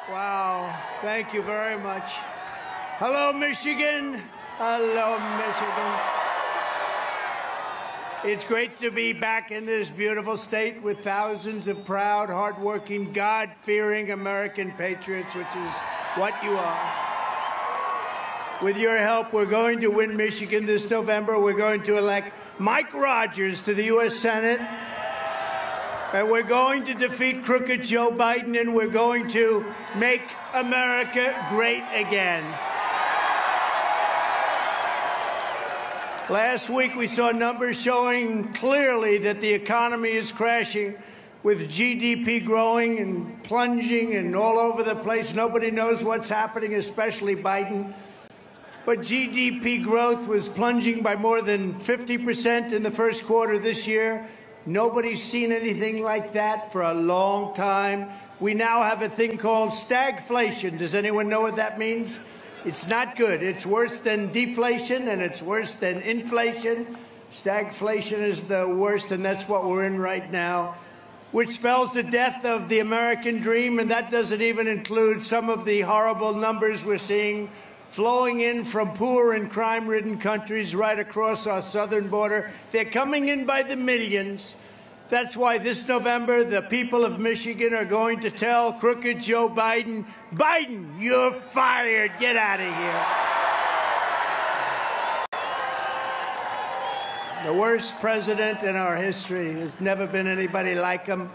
Wow, thank you very much. Hello, Michigan. Hello, Michigan. It's great to be back in this beautiful state with thousands of proud, hardworking, God-fearing American patriots, which is what you are. With your help, we're going to win Michigan this November. We're going to elect Mike Rogers to the U.S. Senate. And we're going to defeat crooked Joe Biden, and we're going to make America great again. Last week, we saw numbers showing clearly that the economy is crashing, with GDP growing and plunging and all over the place. Nobody knows what's happening, especially Biden. But GDP growth was plunging by more than 50% in the first quarter this year. Nobody's seen anything like that for a long time. We now have a thing called stagflation. Does anyone know what that means? It's not good. It's worse than deflation, and it's worse than inflation. Stagflation is the worst, and that's what we're in right now, which spells the death of the American dream, and that doesn't even include some of the horrible numbers we're seeing flowing in from poor and crime-ridden countries right across our southern border. They're coming in by the millions. That's why this November, the people of Michigan are going to tell crooked Joe Biden, Biden, you're fired. Get out of here. The worst president in our history. There's never been anybody like him.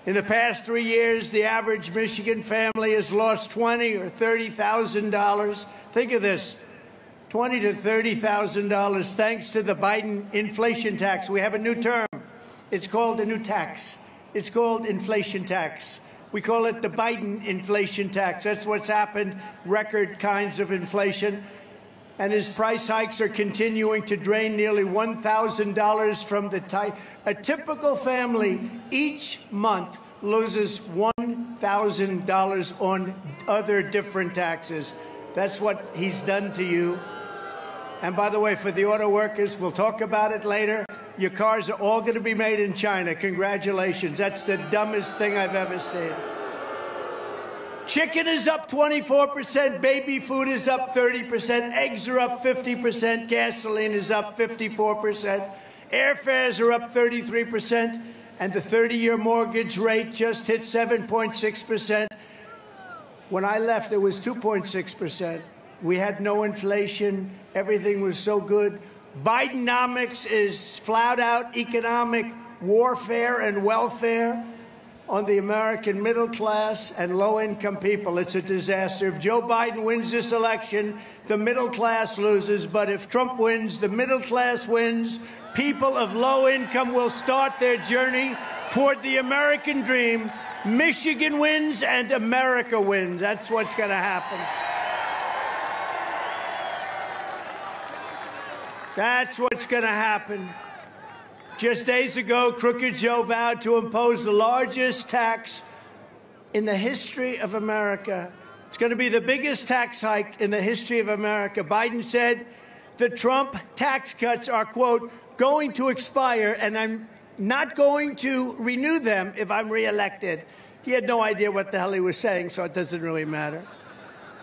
In the past 3 years, the average Michigan family has lost $20,000 or $30,000. Think of this, $20,000 to $30,000 thanks to the Biden inflation tax. We have a new term. It's called a new tax. It's called inflation tax. We call it the Biden inflation tax. That's what's happened, record kinds of inflation. And his price hikes are continuing to drain nearly $1,000 from the a typical family each month loses $1,000 on other different taxes. That's what he's done to you. And by the way, for the auto workers, we'll talk about it later. Your cars are all going to be made in China. Congratulations. That's the dumbest thing I've ever seen. Chicken is up 24%, baby food is up 30%, eggs are up 50%, gasoline is up 54%, airfares are up 33%, and the 30-year mortgage rate just hit 7.6%. When I left, it was 2.6%. We had no inflation. Everything was so good. Bidenomics is flat-out economic warfare and welfare on the American middle class and low-income people. It's a disaster. If Joe Biden wins this election, the middle class loses. But if Trump wins, the middle class wins. People of low income will start their journey toward the American dream. Michigan wins and America wins. That's what's going to happen. That's what's going to happen. Just days ago, crooked Joe vowed to impose the largest tax in the history of America. It's going to be the biggest tax hike in the history of America. Biden said the Trump tax cuts are, quote, going to expire, and I'm not going to renew them if I'm reelected. He had no idea what the hell he was saying, so it doesn't really matter.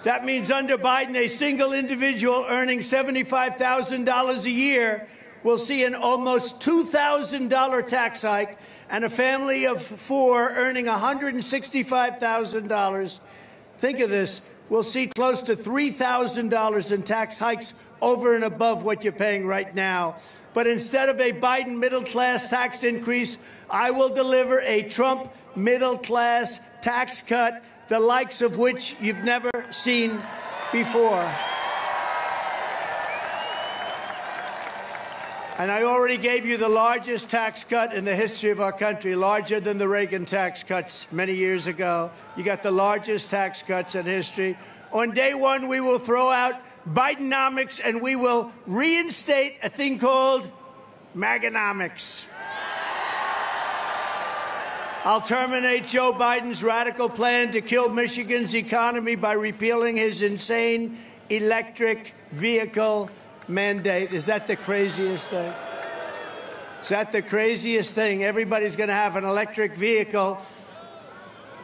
That means under Biden, a single individual earning $75,000 a year will see an almost $2,000 tax hike, and a family of four earning $165,000, think of this, will see close to $3,000 in tax hikes over and above what you're paying right now. But instead of a Biden middle-class tax increase, I will deliver a Trump middle-class tax cut, the likes of which you've never seen before. And I already gave you the largest tax cut in the history of our country, larger than the Reagan tax cuts many years ago. You got the largest tax cuts in history. On day one, we will throw out Bidenomics, and we will reinstate a thing called Maganomics. I'll terminate Joe Biden's radical plan to kill Michigan's economy by repealing his insane electric vehicle mandate. Is that the craziest thing? Is that the craziest thing? Everybody's going to have an electric vehicle.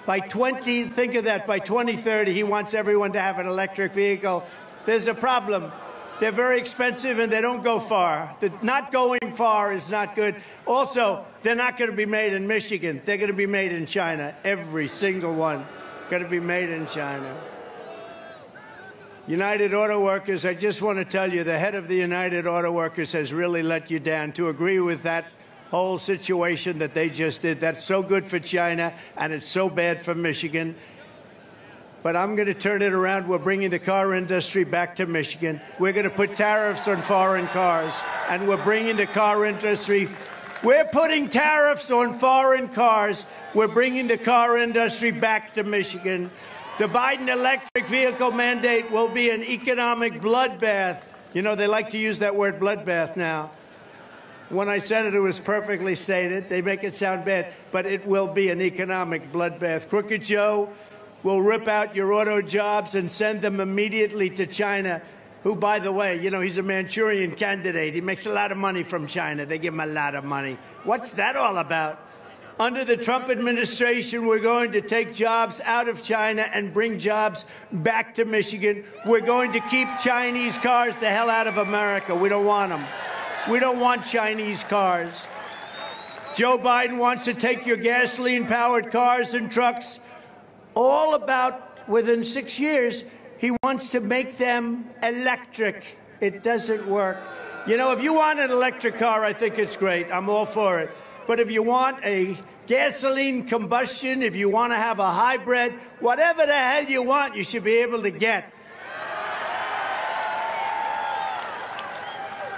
Think of that, by 2030, he wants everyone to have an electric vehicle. There's a problem. They're very expensive and they don't go far. Not going far is not good. Also, they're not going to be made in Michigan. They're going to be made in China. Every single one going to be made in China. United Auto Workers, I just want to tell you, the head of the United Auto Workers has really let you down to agree with that whole situation that they just did. That's so good for China, and it's so bad for Michigan. But I'm going to turn it around. We're bringing the car industry back to Michigan. We're going to put tariffs on foreign cars, and we're bringing the car industry. We're putting tariffs on foreign cars. We're bringing the car industry back to Michigan. The Biden electric vehicle mandate will be an economic bloodbath. You know, they like to use that word bloodbath now. When I said it, it was perfectly stated. They make it sound bad, but it will be an economic bloodbath. Crooked Joe will rip out your auto jobs and send them immediately to China, who, by the way, you know, he's a Manchurian candidate. He makes a lot of money from China. They give him a lot of money. What's that all about? Under the Trump administration, we're going to take jobs out of China and bring jobs back to Michigan. We're going to keep Chinese cars the hell out of America. We don't want them. We don't want Chinese cars. Joe Biden wants to take your gasoline-powered cars and trucks, all about within 6 years, he wants to make them electric. It doesn't work. You know, if you want an electric car, I think it's great. I'm all for it. But if you want a gasoline combustion, if you want to have a hybrid, whatever the hell you want, you should be able to get.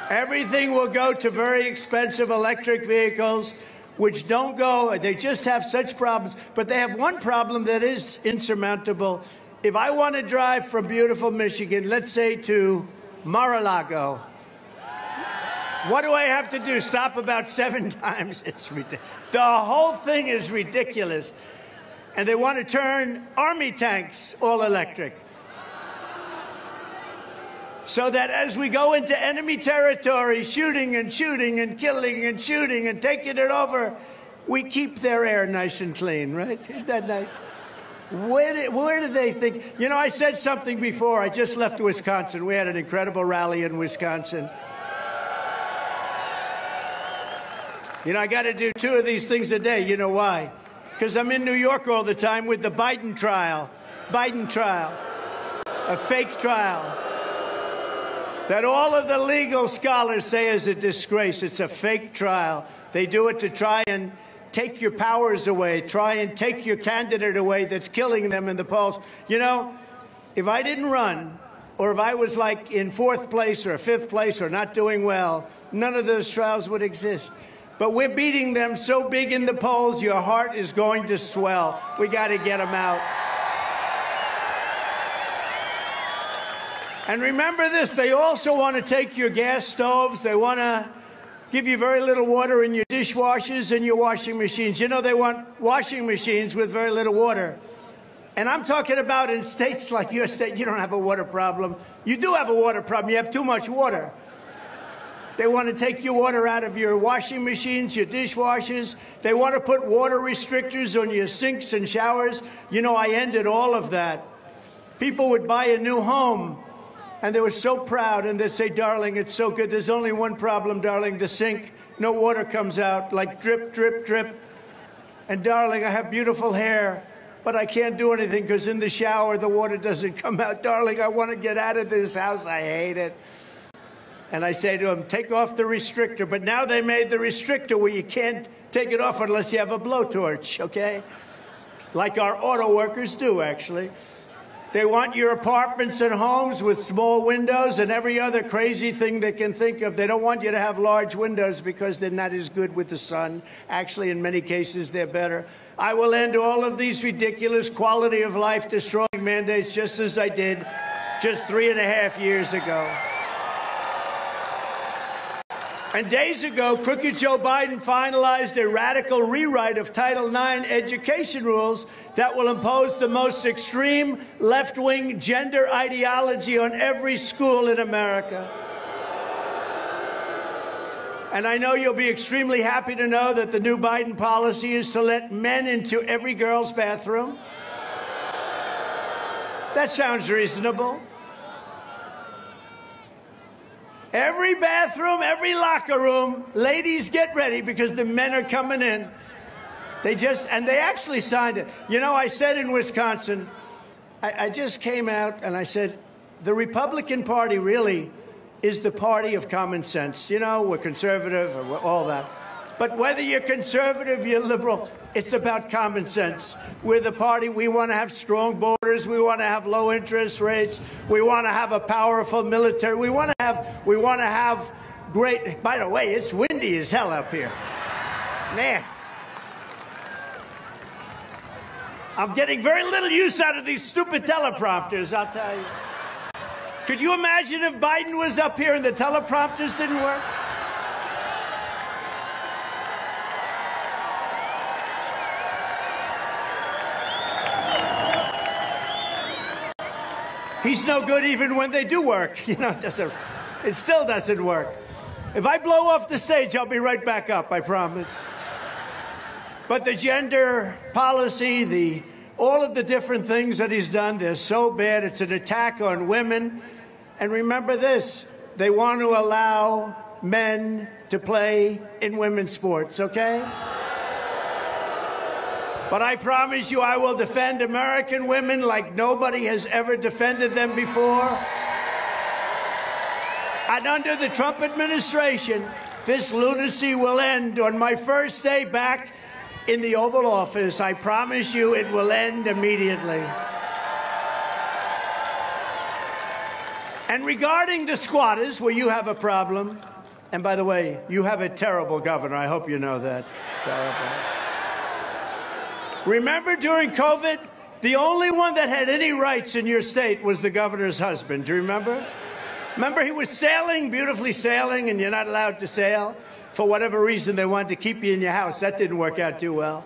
Everything will go to very expensive electric vehicles, which don't go, they just have such problems. But they have one problem that is insurmountable. If I want to drive from beautiful Michigan, let's say to Mar-a-Lago, what do I have to do? Stop about 7 times? It's ridiculous. The whole thing is ridiculous. And they want to turn army tanks all electric, so that as we go into enemy territory, shooting and shooting and killing and shooting and taking it over, we keep their air nice and clean, right? Isn't that nice? Where do they think? You know, I said something before. I just left Wisconsin. We had an incredible rally in Wisconsin. You know, I got to do 2 of these things a day. You know why? Because I'm in New York all the time with the Biden trial. Biden trial. A fake trial that all of the legal scholars say is a disgrace. It's a fake trial. They do it to try and take your powers away, try and take your candidate away that's killing them in the polls. You know, if I didn't run, or if I was like in 4th place or 5th place or not doing well, none of those trials would exist. But we're beating them so big in the polls, your heart is going to swell. We got to get them out. And remember this, they also want to take your gas stoves. They want to give you very little water in your dishwashers and your washing machines. You know, they want washing machines with very little water. And I'm talking about in states like your state, you don't have a water problem. You do have a water problem. You have too much water. They want to take your water out of your washing machines, your dishwashers. They want to put water restrictors on your sinks and showers. You know, I ended all of that. People would buy a new home, and they were so proud, and they'd say, darling, it's so good. There's only one problem, darling, the sink. No water comes out, like drip, drip, drip. And darling, I have beautiful hair, but I can't do anything because in the shower, the water doesn't come out. Darling, I want to get out of this house. I hate it. And I say to them, take off the restrictor. But now they made the restrictor where you can't take it off unless you have a blowtorch, okay? Like our auto workers do, actually. They want your apartments and homes with small windows and every other crazy thing they can think of. They don't want you to have large windows because they're not as good with the sun. Actually, in many cases, they're better. I will end all of these ridiculous quality of life destroying mandates just as I did just 3.5 years ago. And days ago, crooked Joe Biden finalized a radical rewrite of Title IX education rules that will impose the most extreme left-wing gender ideology on every school in America. And I know you'll be extremely happy to know that the new Biden policy is to let men into every girl's bathroom. That sounds reasonable. Every bathroom, every locker room, ladies, get ready because the men are coming in. They actually signed it. You know, I said in Wisconsin, I just came out and I said, the Republican Party really is the party of common sense. You know, we're conservative, or all that. But whether you're conservative, you're liberal, it's about common sense. We're the party, we want to have strong borders, we want to have low interest rates, we want to have a powerful military, we want to have great, by the way, it's windy as hell up here. Man. I'm getting very little use out of these stupid teleprompters, I'll tell you. Could you imagine if Biden was up here and the teleprompters didn't work? He's no good even when they do work. You know, it still doesn't work. If I blow off the stage, I'll be right back up, I promise. But the gender policy, all of the different things that he's done, they're so bad. It's an attack on women. And remember this, they want to allow men to play in women's sports, okay? But I promise you I will defend American women like nobody has ever defended them before. And under the Trump administration, this lunacy will end. On my first day back in the Oval Office, I promise you it will end immediately. And regarding the squatters, where you have a problem, and by the way, you have a terrible governor. I hope you know that. Terrible. Remember during COVID, the only one that had any rights in your state was the governor's husband. Do you remember? Remember he was sailing, beautifully sailing, and you're not allowed to sail? For whatever reason, they wanted to keep you in your house. That didn't work out too well.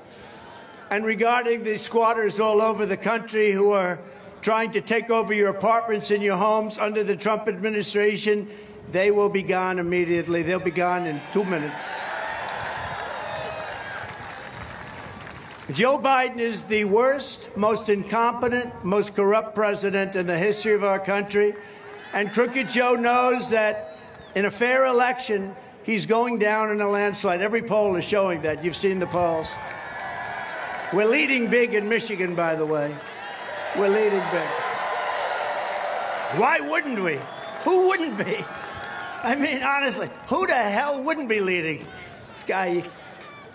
And regarding the squatters all over the country who are trying to take over your apartments and your homes under the Trump administration, they will be gone immediately. They'll be gone in 2 minutes. Joe Biden is the worst, most incompetent, most corrupt president in the history of our country. And Crooked Joe knows that in a fair election, he's going down in a landslide. Every poll is showing that. You've seen the polls. We're leading big in Michigan, by the way. We're leading big. Why wouldn't we? Who wouldn't be? I mean, honestly, who the hell wouldn't be leading? This guy,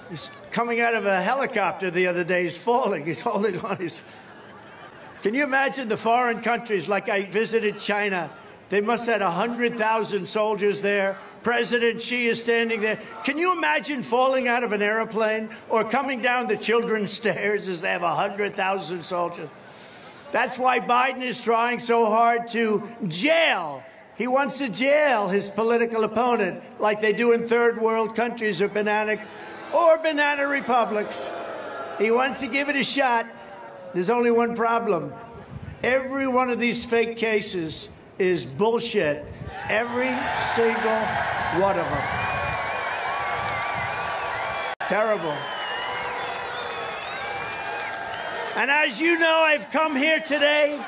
he's coming out of a helicopter the other day. He's falling. He's holding on. Can you imagine the foreign countries? Like I visited China. They must have had 100,000 soldiers there. President Xi is standing there. Can you imagine falling out of an airplane or coming down the children's stairs as they have 100,000 soldiers? That's why Biden is trying so hard to jail. He wants to jail his political opponent like they do in third world countries or banana republics. He wants to give it a shot. There's only one problem. Every one of these fake cases is bullshit. Every single one of them. Terrible. And as you know, I've come here today.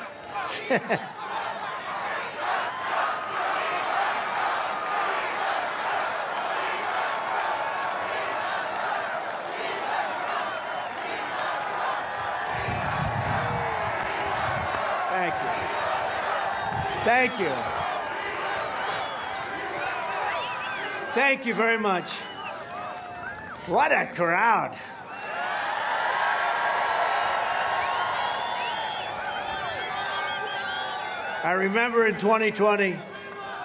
Thank you. Thank you. Thank you very much. What a crowd. I remember in 2020,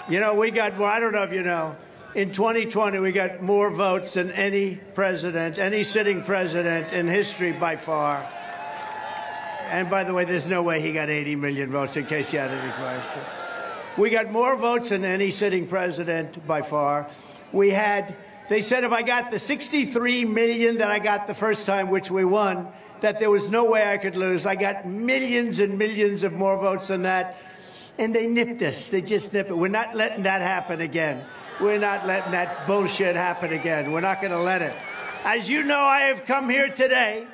you know, we got, well, I don't know if you know, in 2020 we got more votes than any president, any sitting president in history by far. And by the way, there's no way he got 80 million votes, in case you had any question. We got more votes than any sitting president by far. We had, they said if I got the 63 million that I got the first time, which we won, that there was no way I could lose. I got millions and millions of more votes than that. And they nipped us. They just nipped it. We're not letting that happen again. We're not letting that bullshit happen again. We're not going to let it. As you know, I have come here today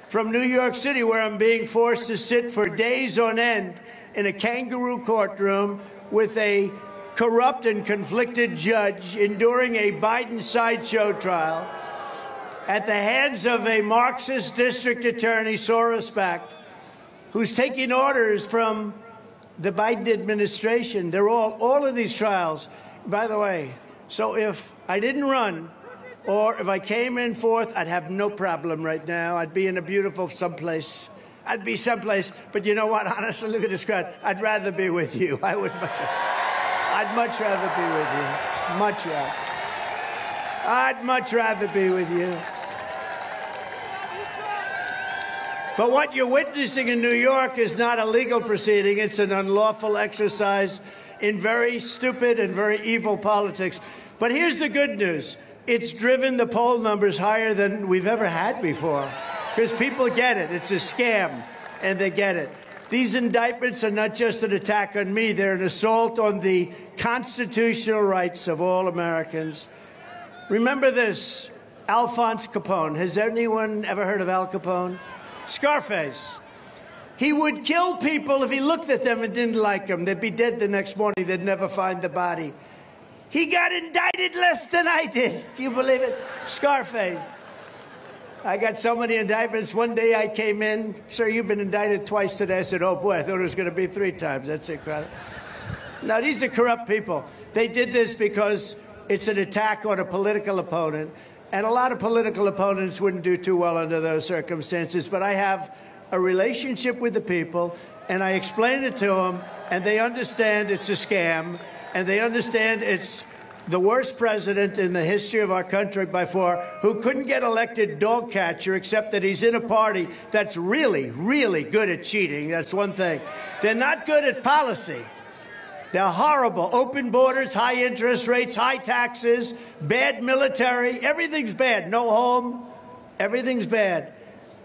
from New York City, where I'm being forced to sit for days on end in a kangaroo courtroom with a corrupt and conflicted judge enduring a Biden sideshow trial at the hands of a Marxist district attorney, Soros backed, who's taking orders from the Biden administration. They're all of these trials. By the way, so if I didn't run, or if I came in fourth, I'd have no problem right now. I'd be in a beautiful someplace. I'd be someplace. But you know what? Honestly, look at this crowd. I'd rather be with you. I'd much rather be with you. Much rather. I'd much rather be with you. But what you're witnessing in New York is not a legal proceeding. It's an unlawful exercise in very stupid and very evil politics. But here's the good news. It's driven the poll numbers higher than we've ever had before, because people get it. It's a scam, and they get it. These indictments are not just an attack on me. They're an assault on the constitutional rights of all Americans. Remember this, Alphonse Capone. Has anyone ever heard of Al Capone? Scarface. He would kill people if he looked at them and didn't like them. They'd be dead the next morning. They'd never find the body. He got indicted less than I did. Do you believe it? Scarface. I got so many indictments. One day I came in, sir, you've been indicted twice today. I said, oh, boy, I thought it was going to be 3 times. That's incredible. Now, these are corrupt people. They did this because it's an attack on a political opponent. And a lot of political opponents wouldn't do too well under those circumstances. But I have a relationship with the people, and I explain it to them, and they understand it's a scam. And they understand it's the worst president in the history of our country by far, who couldn't get elected dog catcher, except that he's in a party that's really, really good at cheating. That's one thing. They're not good at policy. They're horrible. Open borders, high interest rates, high taxes, bad military. Everything's bad. No home. Everything's bad.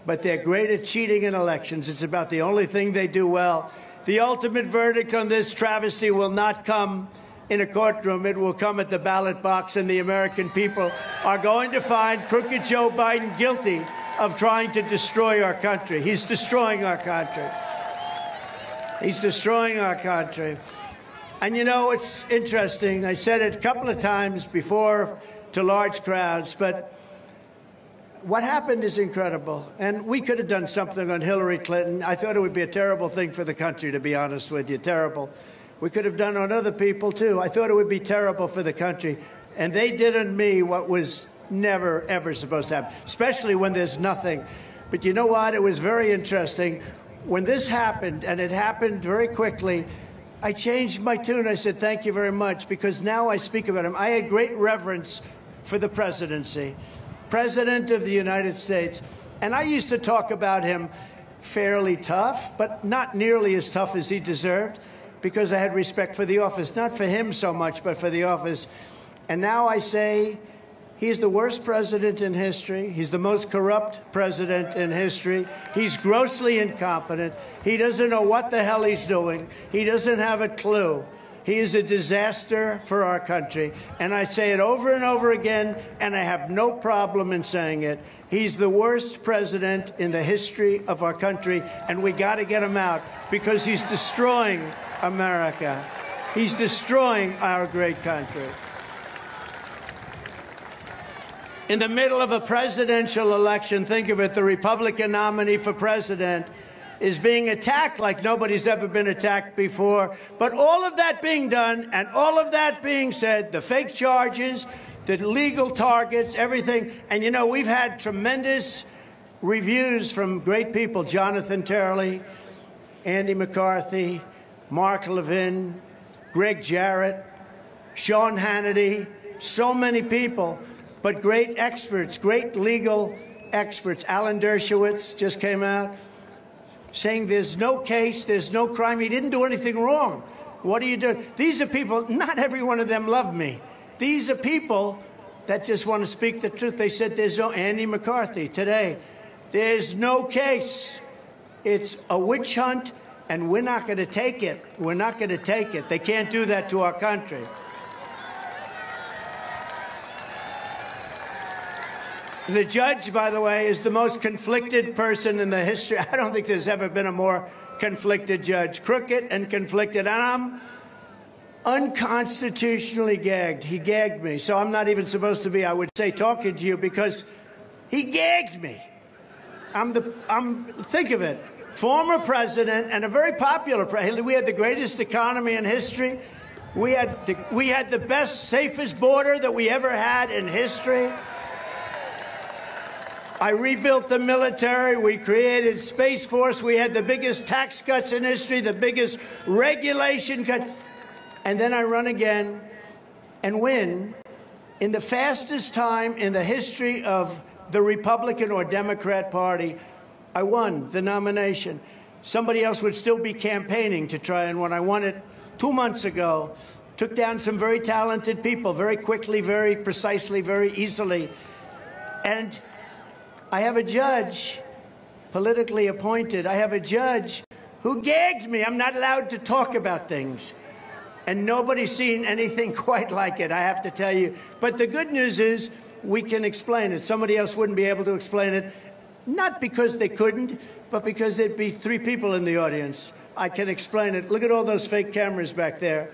But they're great at cheating in elections. It's about the only thing they do well. The ultimate verdict on this travesty will not come in a courtroom. It will come at the ballot box, and the American people are going to find crooked Joe Biden guilty of trying to destroy our country. He's destroying our country. He's destroying our country. And, you know, it's interesting. I said it a couple of times before to large crowds, but what happened is incredible, and we could have done something on Hillary Clinton. I thought it would be a terrible thing for the country, to be honest with you, terrible. We could have done on other people, too. I thought it would be terrible for the country, and they did on me what was never, ever supposed to happen, especially when there's nothing. But you know what? It was very interesting. When this happened, and it happened very quickly, I changed my tune. I said, thank you very much, because now I speak about him. I had great reverence for the presidency. President of the United States. And I used to talk about him fairly tough, but not nearly as tough as he deserved, because I had respect for the office, not for him so much, but for the office. And now I say he's the worst president in history. He's the most corrupt president in history. He's grossly incompetent. He doesn't know what the hell he's doing. He doesn't have a clue. He is a disaster for our country. And I say it over and over again, and I have no problem in saying it. He's the worst president in the history of our country, and we got to get him out, because he's destroying America. He's destroying our great country. In the middle of a presidential election, think of it, the Republican nominee for president is being attacked like nobody's ever been attacked before. But all of that being done and all of that being said, the fake charges, the legal targets, everything. And, you know, we've had tremendous reviews from great people, Jonathan Turley, Andy McCarthy, Mark Levin, Greg Jarrett, Sean Hannity, so many people, but great experts, great legal experts. Alan Dershowitz just came out saying there's no case, there's no crime. He didn't do anything wrong. What are you doing? These are people, not every one of them love me. These are people that just want to speak the truth. They said there's no, Andy McCarthy today, there's no case. It's a witch hunt, and we're not going to take it. We're not going to take it. They can't do that to our country. The judge, by the way, is the most conflicted person in the history. I don't think there's ever been a more conflicted judge. Crooked and conflicted. And I'm unconstitutionally gagged. He gagged me. So I'm not even supposed to be, I would say, talking to you because he gagged me. Think of it. Former president and a very popular president. We had the greatest economy in history. We had the best, safest border that we ever had in history. I rebuilt the military. We created Space Force. We had the biggest tax cuts in history, the biggest regulation cuts. And then I run again and win in the fastest time in the history of the Republican or Democrat Party. I won the nomination. Somebody else would still be campaigning to try and win. I won it 2 months ago. Took down some very talented people very quickly, very precisely, very easily. And I have a judge, politically appointed. I have a judge who gagged me. I'm not allowed to talk about things. And nobody's seen anything quite like it, I have to tell you. But the good news is we can explain it. Somebody else wouldn't be able to explain it, not because they couldn't, but because there'd be 3 people in the audience. I can explain it. Look at all those fake cameras back there.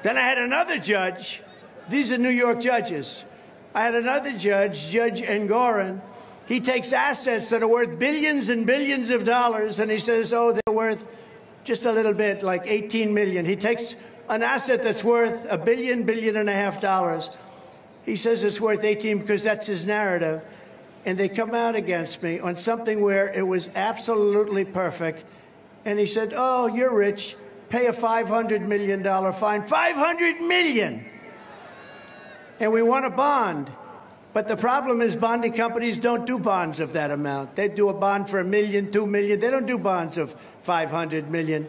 Then I had another judge. These are New York judges. I had another judge, Judge Engoron. He takes assets that are worth billions and billions of dollars, and he says, oh, they're worth just a little bit, like 18 million. He takes an asset that's worth $1 billion, $1.5 billion. He says it's worth 18 because that's his narrative. And they come out against me on something where it was absolutely perfect. And he said, oh, you're rich. Pay a $500 million fine. $500 million! And we want a bond. But the problem is bonding companies don't do bonds of that amount. They do a bond for $1 million, $2 million. They don't do bonds of $500 million.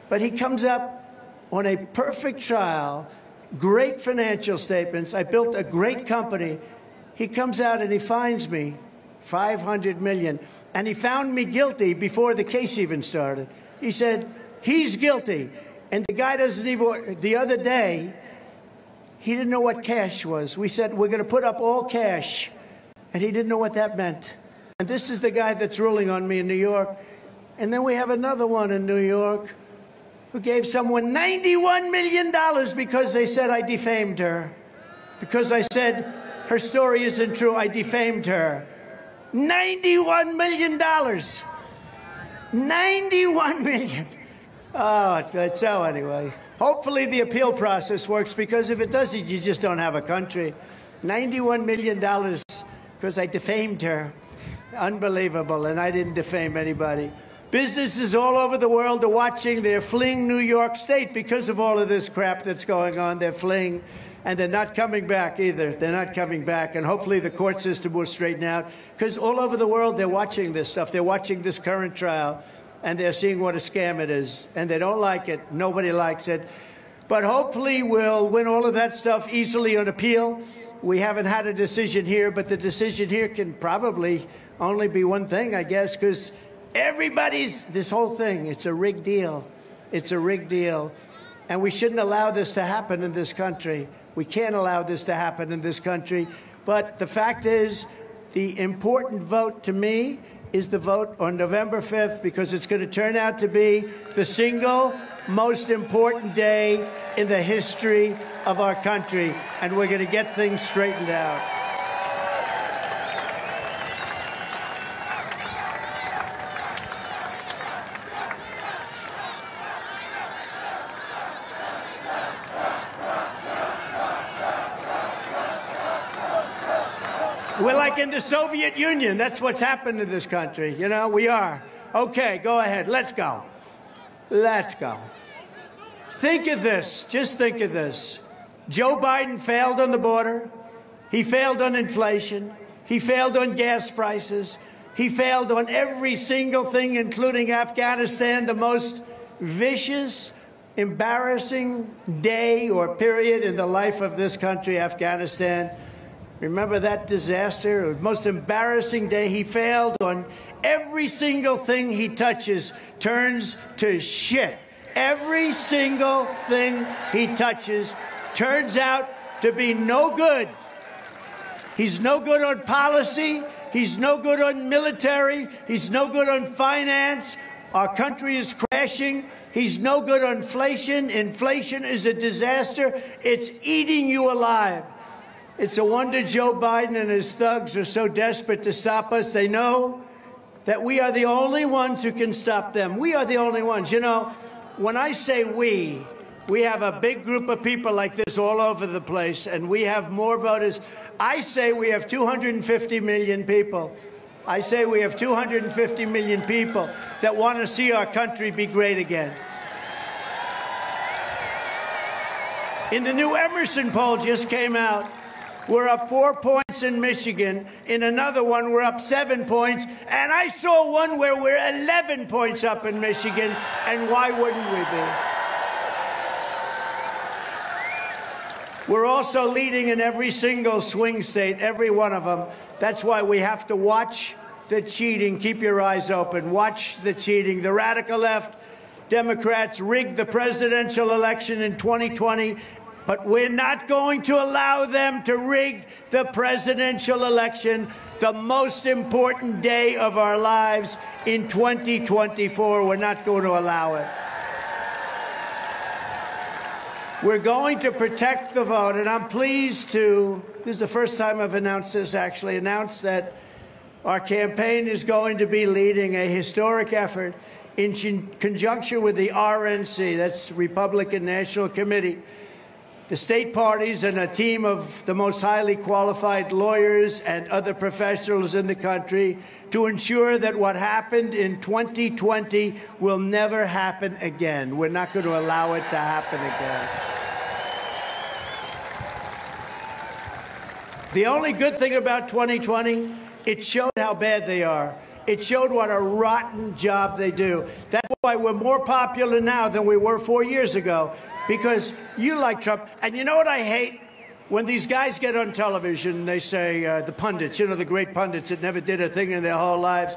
But he comes up on a perfect trial, great financial statements. I built a great company. He comes out and he fines me $500 million. And he found me guilty before the case even started. He said, he's guilty. And the guy doesn't even, the other day, he didn't know what cash was. We said, we're going to put up all cash. And he didn't know what that meant. And this is the guy that's ruling on me in New York. And then we have another one in New York who gave someone $91 million because they said I defamed her. Because I said her story isn't true, I defamed her. $91 million. $91 million. Oh, so anyway. Hopefully the appeal process works, because if it doesn't, you just don't have a country. $91 million because I defamed her. Unbelievable, and I didn't defame anybody. Businesses all over the world are watching. They're fleeing New York State because of all of this crap that's going on. They're fleeing, and they're not coming back either. They're not coming back, and hopefully the court system will straighten out, because all over the world they're watching this stuff. They're watching this current trial, and they're seeing what a scam it is, and they don't like it. Nobody likes it. But hopefully we'll win all of that stuff easily on appeal. We haven't had a decision here, but the decision here can probably only be one thing, I guess, because this whole thing, it's a rigged deal. It's a rigged deal. And we shouldn't allow this to happen in this country. We can't allow this to happen in this country. But the fact is, the important vote to me is the vote on November 5th, because it's going to turn out to be the single most important day in the history of our country, and we're going to get things straightened out. We're like in the Soviet Union. That's what's happened to this country. You know, we are. Okay, go ahead. Let's go. Let's go. Think of this. Just think of this. Joe Biden failed on the border. He failed on inflation. He failed on gas prices. He failed on every single thing, including Afghanistan, the most vicious, embarrassing day or period in the life of this country, Afghanistan. Remember that disaster? The most embarrassing day. He failed on every single thing he touches turns to shit. Every single thing he touches turns out to be no good. He's no good on policy. He's no good on military. He's no good on finance. Our country is crashing. He's no good on inflation. Inflation is a disaster. It's eating you alive. It's a wonder Joe Biden and his thugs are so desperate to stop us. They know that we are the only ones who can stop them. We are the only ones. You know, when I say we have a big group of people like this all over the place, and we have more voters. I say we have 250 million people. I say we have 250 million people that want to see our country be great again. In the new Emerson poll just came out, we're up 4 points in Michigan. In another one, we're up 7 points. And I saw one where we're 11 points up in Michigan. And why wouldn't we be? We're also leading in every single swing state, every one of them. That's why we have to watch the cheating. Keep your eyes open. Watch the cheating. The radical left, Democrats rigged the presidential election in 2020. But we're not going to allow them to rig the presidential election, the most important day of our lives in 2024. We're not going to allow it. We're going to protect the vote, and I'm pleased to, this is the first time I've announced this, actually, announce that our campaign is going to be leading a historic effort in conjunction with the RNC, that's Republican National Committee, the state parties, and a team of the most highly qualified lawyers and other professionals in the country to ensure that what happened in 2020 will never happen again. We're not going to allow it to happen again. The only good thing about 2020, it showed how bad they are. It showed what a rotten job they do. That's why we're more popular now than we were 4 years ago. Because you like Trump. And you know what I hate? When these guys get on television, they say, the pundits, you know, the great pundits that never did a thing in their whole lives.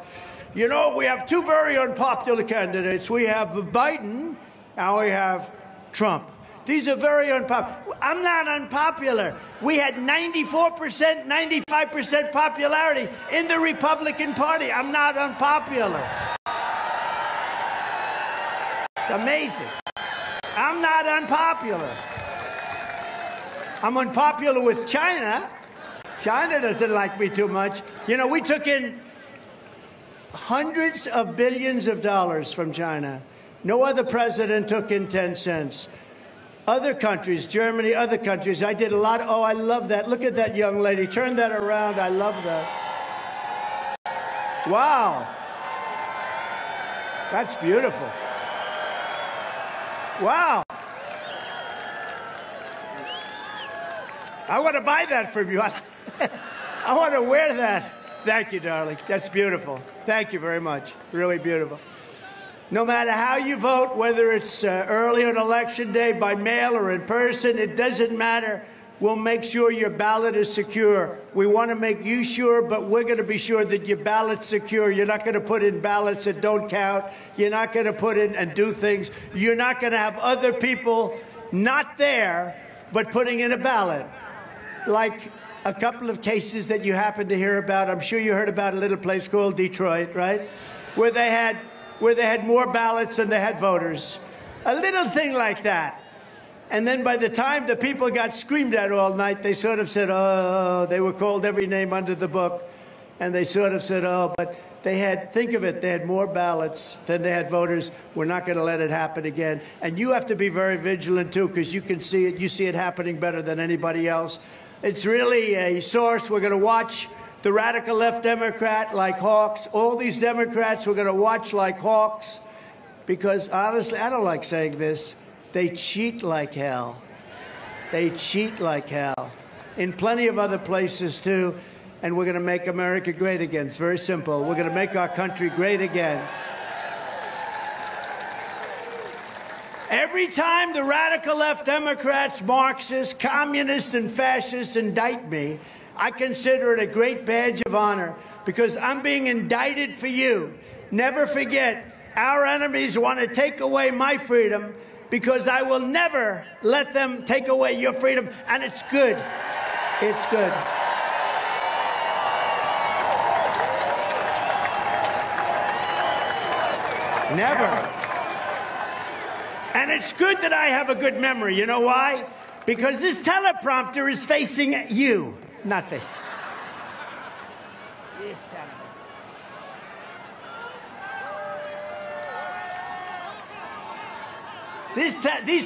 You know, we have two very unpopular candidates. We have Biden and we have Trump. These are very unpopular. I'm not unpopular. We had 94%, 95% popularity in the Republican Party. I'm not unpopular. It's amazing. I'm not unpopular. I'm unpopular with China. China doesn't like me too much. You know, we took in hundreds of billions of dollars from China. No other president took in 10 cents. Other countries, Germany, other countries, I did a lot. Oh, I love that. Look at that young lady. Turn that around. I love that. Wow. That's beautiful. Wow. I want to buy that from you. I want to wear that. Thank you, darling. That's beautiful. Thank you very much. Really beautiful. No matter how you vote, whether it's early on election day, by mail or in person, it doesn't matter. We'll make sure your ballot is secure. We want to make you sure, but we're going to be sure that your ballot's secure. You're not going to put in ballots that don't count. You're not going to put in and do things. You're not going to have other people not there, but putting in a ballot. Like a couple of cases that you happen to hear about. I'm sure you heard about a little place called Detroit, right? Where they had more ballots than they had voters. A little thing like that. And then by the time the people got screamed at all night, they sort of said, oh, they were called every name under the book. And they sort of said, oh, but they had, think of it, they had more ballots than they had voters. We're not going to let it happen again. And you have to be very vigilant, too, because you can see it. You see it happening better than anybody else. It's really a source. We're going to watch the radical left Democrat like hawks. All these Democrats we're going to watch like hawks. Because, honestly, I don't like saying this. They cheat like hell. They cheat like hell. In plenty of other places, too. And we're going to make America great again. It's very simple. We're going to make our country great again. Every time the radical left Democrats, Marxists, communists, and fascists indict me, I consider it a great badge of honor because I'm being indicted for you. Never forget, Our enemies want to take away my freedom because I will never let them take away your freedom. And it's good. It's good. Never. And it's good that I have a good memory. You know why? Because this teleprompter is facing you, not facing. These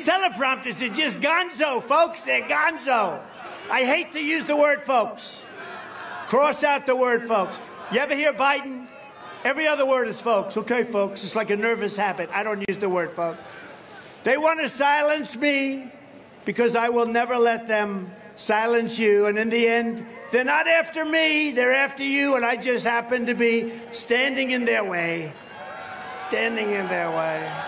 teleprompters are just gonzo, folks. They're gonzo. I hate to use the word folks. Cross out the word folks. You ever hear Biden? Every other word is folks. Okay, folks. It's like a nervous habit. I don't use the word folks. They want to silence me because I will never let them silence you. And in the end, they're not after me. They're after you. And I just happen to be standing in their way. Standing in their way.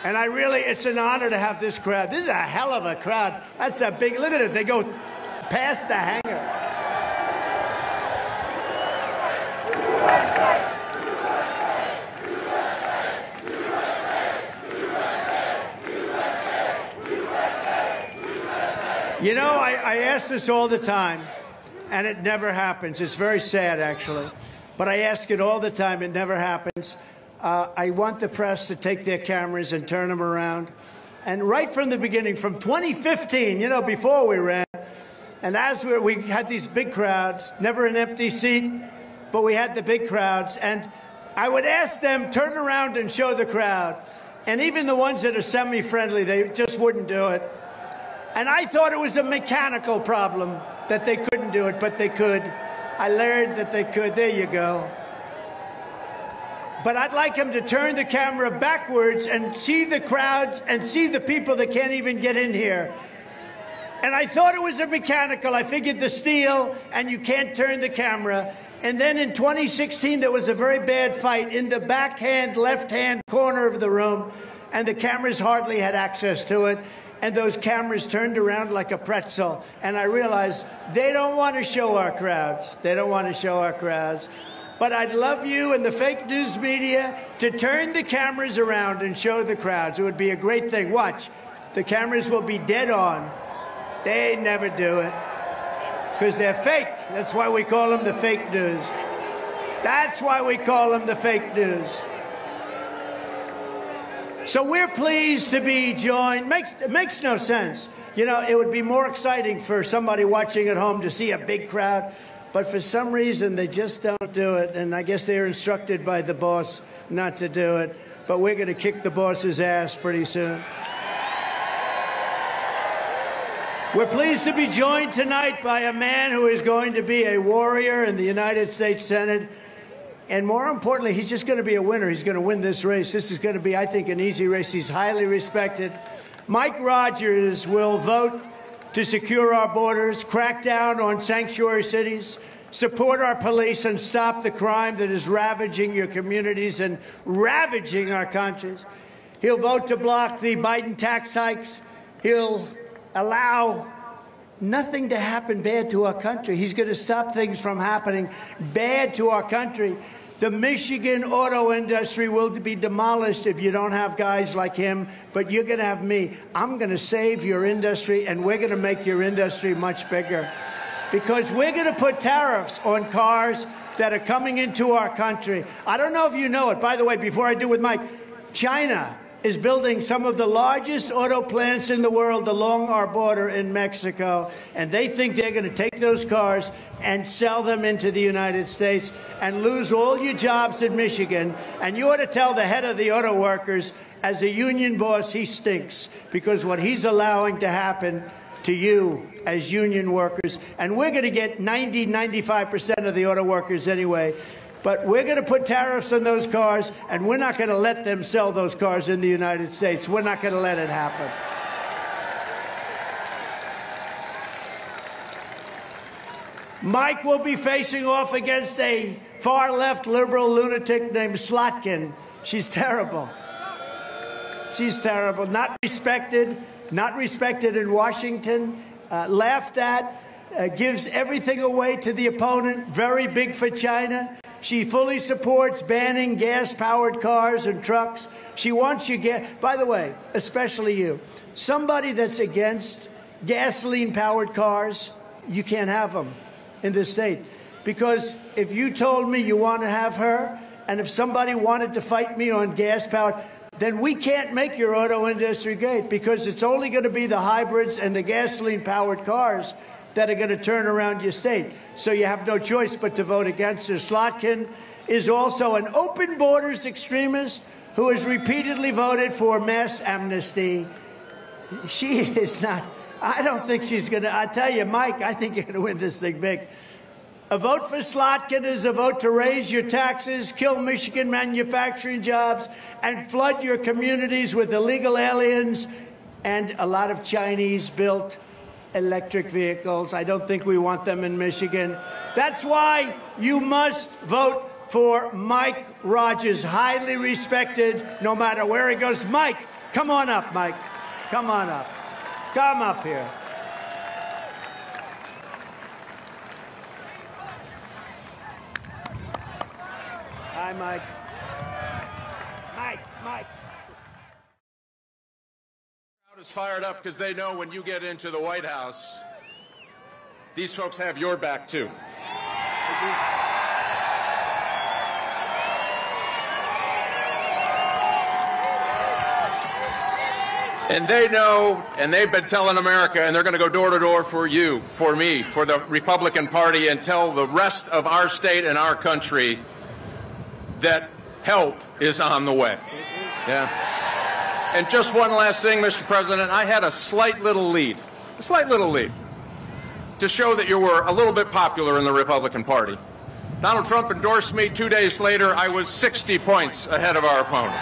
And I really, it's an honor to have this crowd. This is a hell of a crowd. That's a big, look at it. They go past the hangar. You know, I ask this all the time, and it never happens. It's very sad, actually. But I ask it all the time. It never happens. I want the press to take their cameras and turn them around. And right from the beginning, from 2015, you know, before we ran, and as we had these big crowds, never an empty seat, but we had the big crowds. And I would ask them, turn around and show the crowd. And even the ones that are semi-friendly, they just wouldn't do it. And I thought it was a mechanical problem that they couldn't do it, but they could. I learned that they could. There you go. But I'd like them to turn the camera backwards and see the crowds and see the people that can't even get in here. And I thought it was a mechanical. I figured the steel, and you can't turn the camera. And then in 2016, there was a very bad fight in the backhand, left-hand corner of the room, and the cameras hardly had access to it. And those cameras turned around like a pretzel. And I realized they don't want to show our crowds. They don't want to show our crowds. But I'd love you and the fake news media to turn the cameras around and show the crowds. It would be a great thing. Watch. The cameras will be dead on. They never do it. Because they're fake. That's why we call them the fake news. That's why we call them the fake news. So we're pleased to be joined. It makes no sense. You know, it would be more exciting for somebody watching at home to see a big crowd. But for some reason, they just don't do it. And I guess they're instructed by the boss not to do it. But we're going to kick the boss's ass pretty soon. We're pleased to be joined tonight by a man who is going to be a warrior in the United States Senate. And more importantly, he's just going to be a winner. He's going to win this race. This is going to be, I think, an easy race. He's highly respected. Mike Rogers will vote to secure our borders, crack down on sanctuary cities, support our police, and stop the crime that is ravaging your communities and ravaging our countries. He'll vote to block the Biden tax hikes. He'll allow nothing to happen bad to our country. He's going to stop things from happening bad to our country. The Michigan auto industry will be demolished if you don't have guys like him, but you're going to have me. I'm going to save your industry, and we're going to make your industry much bigger. Because we're going to put tariffs on cars that are coming into our country. I don't know if you know it. By the way, before I do with Mike, China is building some of the largest auto plants in the world along our border in Mexico. And they think they're going to take those cars and sell them into the United States and lose all your jobs in Michigan. And you ought to tell the head of the auto workers, as a union boss, he stinks, because what he's allowing to happen to you as union workers, and we're going to get 95% of the auto workers anyway, but we're going to put tariffs on those cars, and we're not going to let them sell those cars in the United States. We're not going to let it happen. Mike will be facing off against a far-left liberal lunatic named Slotkin. She's terrible. She's terrible. Not respected in Washington, laughed at, gives everything away to the opponent, very big for China. She fully supports banning gas-powered cars and trucks. She wants you by the way, especially you, somebody that's against gasoline-powered cars, you can't have them in this state. Because if you told me you want to have her, and if somebody wanted to fight me on gas-powered, then we can't make your auto industry great, because it's only going to be the hybrids and the gasoline-powered cars that are going to turn around your state. So you have no choice but to vote against her. Slotkin is also an open borders extremist who has repeatedly voted for mass amnesty. She is not, I don't think she's going to, I tell you, Mike, I think you're going to win this thing big. A vote for Slotkin is a vote to raise your taxes, kill Michigan manufacturing jobs, and flood your communities with illegal aliens and a lot of Chinese-built electric vehicles. I don't think we want them in Michigan. That's why you must vote for Mike Rogers, highly respected, no matter where he goes. Mike, come on up, Mike. Come on up. Come up here. Hi, Mike. Mike. Crowd is fired up because they know when you get into the White House, these folks have your back too. And they know, and they've been telling America, and they're going to go door to door for you, for me, for the Republican Party, and tell the rest of our state and our country that help is on the way. Yeah. And just one last thing, Mr. President, I had a slight little lead to show that you were a little bit popular in the Republican Party. Donald Trump endorsed me. 2 days later, I was 60 points ahead of our opponents.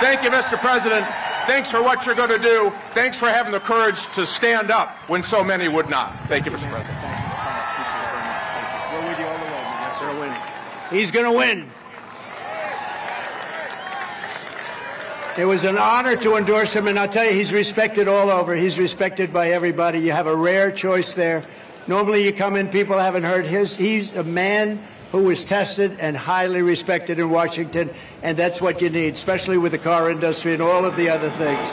Thank you, Mr. President. Thanks for what you're going to do. Thanks for having the courage to stand up when so many would not. Thank you, Mr. President. We're with you all the way. Yes, sir. Win. He's going to win. It was an honor to endorse him, and I'll tell you, he's respected all over. He's respected by everybody. You have a rare choice there. Normally you come in, people haven't heard his. He's a man who was tested and highly respected in Washington, and that's what you need, especially with the car industry and all of the other things.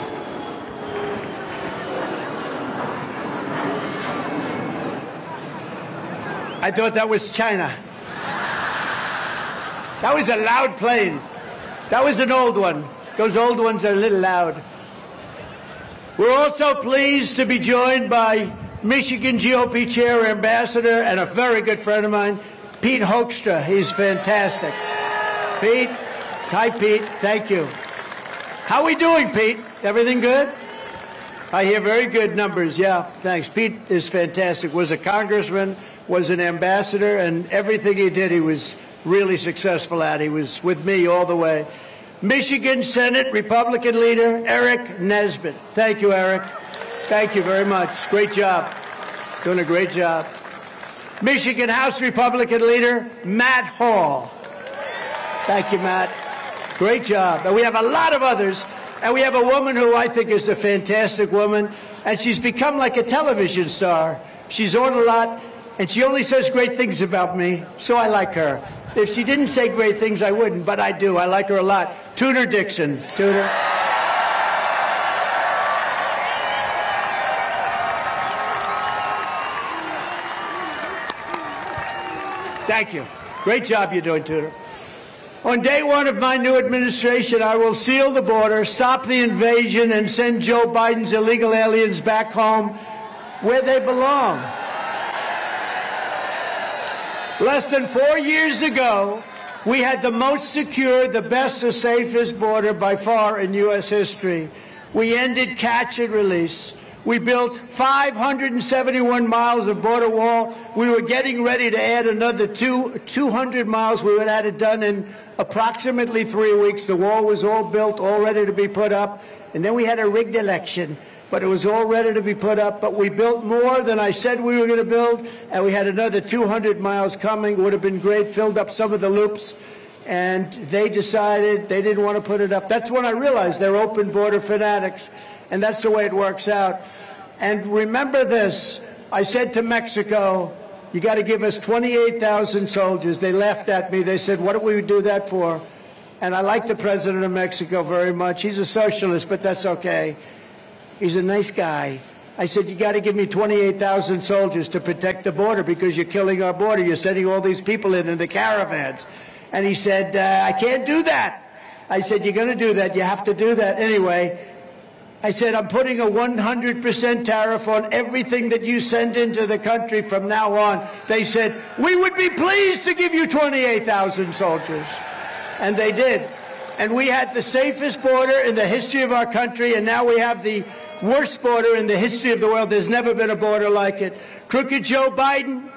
I thought that was China. That was a loud plane. That was an old one. Those old ones are a little loud. We're also pleased to be joined by Michigan GOP Chair, Ambassador, and a very good friend of mine, Pete Hoekstra. He's fantastic. Pete, hi, Pete. Thank you. How are we doing, Pete? Everything good? I hear very good numbers. Yeah, thanks. Pete is fantastic. Was a congressman, was an ambassador, and everything he did, he was really successful at. He was with me all the way. Michigan Senate Republican leader Eric Nesbitt. Thank you, Eric. Thank you very much. Great job. Doing a great job. Michigan House Republican leader Matt Hall. Thank you, Matt. Great job. And we have a lot of others. And we have a woman who I think is a fantastic woman. And she's become like a television star. She's on a lot. And she only says great things about me. So I like her. If she didn't say great things, I wouldn't, but I do. I like her a lot. Tudor Dixon. Tudor. Thank you. Great job you're doing, Tudor. On day one of my new administration, I will seal the border, stop the invasion, and send Joe Biden's illegal aliens back home where they belong. Less than 4 years ago, we had the most secure, the best, the safest border by far in U.S. history. We ended catch and release. We built 571 miles of border wall. We were getting ready to add another 200 miles. We would have had it done in approximately 3 weeks. The wall was all built, all ready to be put up. And then we had a rigged election. But it was all ready to be put up. But we built more than I said we were going to build, and we had another 200 miles coming. Would have been great, filled up some of the loops, and they decided they didn't want to put it up. That's when I realized they're open border fanatics, and that's the way it works out. And remember this, I said to Mexico, you got to give us 28,000 soldiers. They laughed at me. They said, what do we do that for? And I like the president of Mexico very much. He's a socialist, but that's okay. He's a nice guy. I said, you got to give me 28,000 soldiers to protect the border because you're killing our border. You're sending all these people in the caravans. And he said, I can't do that. I said, you're going to do that. You have to do that. Anyway, I said, I'm putting a 100% tariff on everything that you send into the country from now on. They said, we would be pleased to give you 28,000 soldiers. And they did. And we had the safest border in the history of our country, and now we have the worst border in the history of the world. There's never been a border like it. Crooked Joe Biden,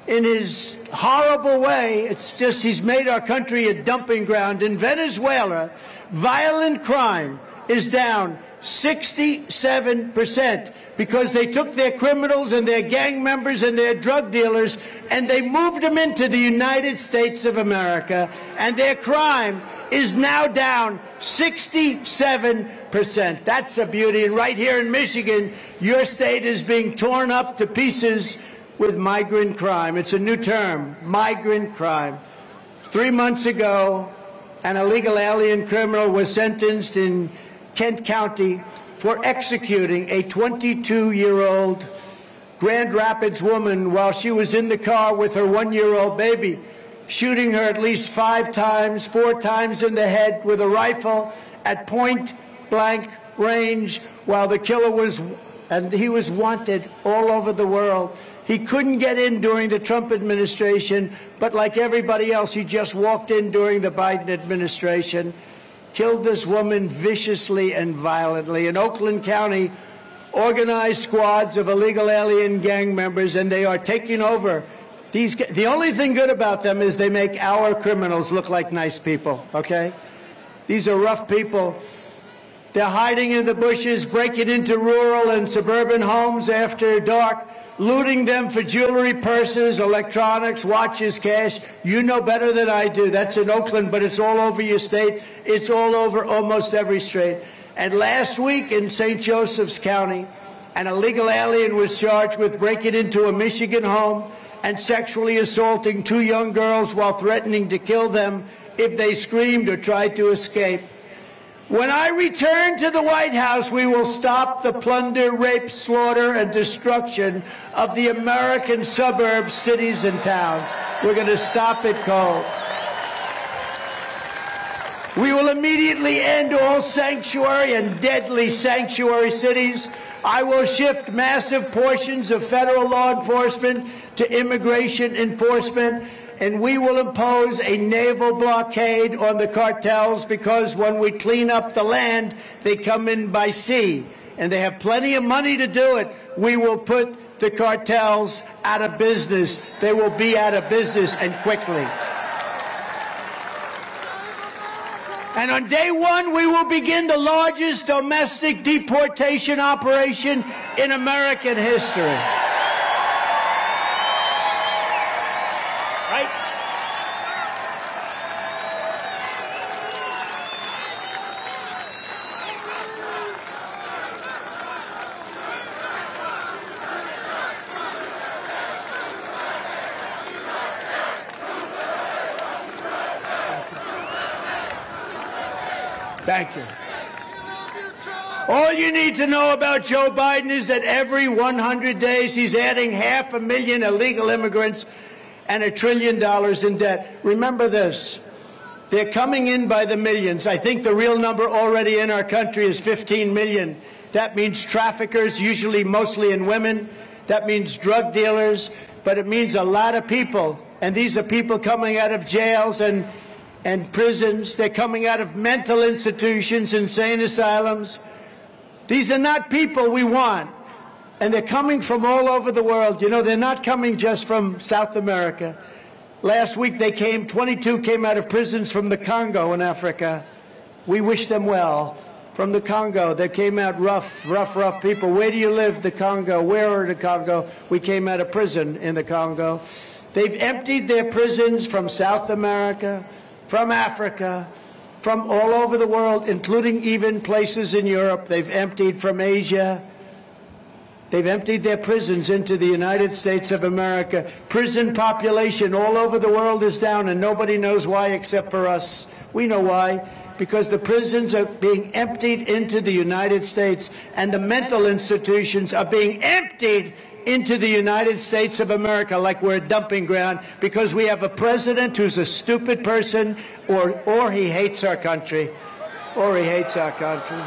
in his horrible way, it's just he's made our country a dumping ground. In Venezuela, violent crime is down 67% because they took their criminals and their gang members and their drug dealers and they moved them into the United States of America, and their crime is now down 67%. That's a beauty. And right here in Michigan, your state is being torn up to pieces with migrant crime. It's a new term, migrant crime. 3 months ago, an illegal alien criminal was sentenced in Kent County for executing a 22-year-old Grand Rapids woman while she was in the car with her 1-year-old baby, shooting her at least 5 times, 4 times in the head with a rifle at point-blank range while the killer was, and he was wanted all over the world. He couldn't get in during the Trump administration, but like everybody else, he just walked in during the Biden administration, killed this woman viciously and violently. In Oakland County, organized squads of illegal alien gang members, and they are taking over. The only thing good about them is they make our criminals look like nice people, okay? These are rough people. They're hiding in the bushes, breaking into rural and suburban homes after dark, looting them for jewelry, purses, electronics, watches, cash. You know better than I do. That's in Oakland, but it's all over your state. It's all over almost every state. And last week in St. Joseph's County, an illegal alien was charged with breaking into a Michigan home and sexually assaulting 2 young girls while threatening to kill them if they screamed or tried to escape. When I return to the White House, we will stop the plunder, rape, slaughter, and destruction of the American suburbs, cities, and towns. We're going to stop it cold. We will immediately end all sanctuary and deadly sanctuary cities. I will shift massive portions of federal law enforcement to immigration enforcement, and we will impose a naval blockade on the cartels because when we clean up the land, they come in by sea, and they have plenty of money to do it. We will put the cartels out of business. They will be out of business, and quickly. And on day one, we will begin the largest domestic deportation operation in American history. Right? Thank you. All you need to know about Joe Biden is that every 100 days he's adding 500,000 illegal immigrants and $1 trillion in debt. Remember this. They're coming in by the millions. I think the real number already in our country is 15 million. That means traffickers, usually mostly in women. That means drug dealers. But it means a lot of people. And these are people coming out of jails and prisons. They're coming out of mental institutions, insane asylums. These are not people we want. And they're coming from all over the world. You know, they're not coming just from South America. Last week they came, 22 came out of prisons from the Congo in Africa. We wish them well. From the Congo, they came out rough people. Where do you live? The Congo. Where are the Congo? We came out of prison in the Congo. They've emptied their prisons from South America, from Africa, from all over the world, including even places in Europe. They've emptied from Asia. They've emptied their prisons into the United States of America. Prison population all over the world is down, and nobody knows why except for us. We know why. Because the prisons are being emptied into the United States, and the mental institutions are being emptied into the United States of America like we're a dumping ground, because we have a president who's a stupid person, or he hates our country. Or he hates our country.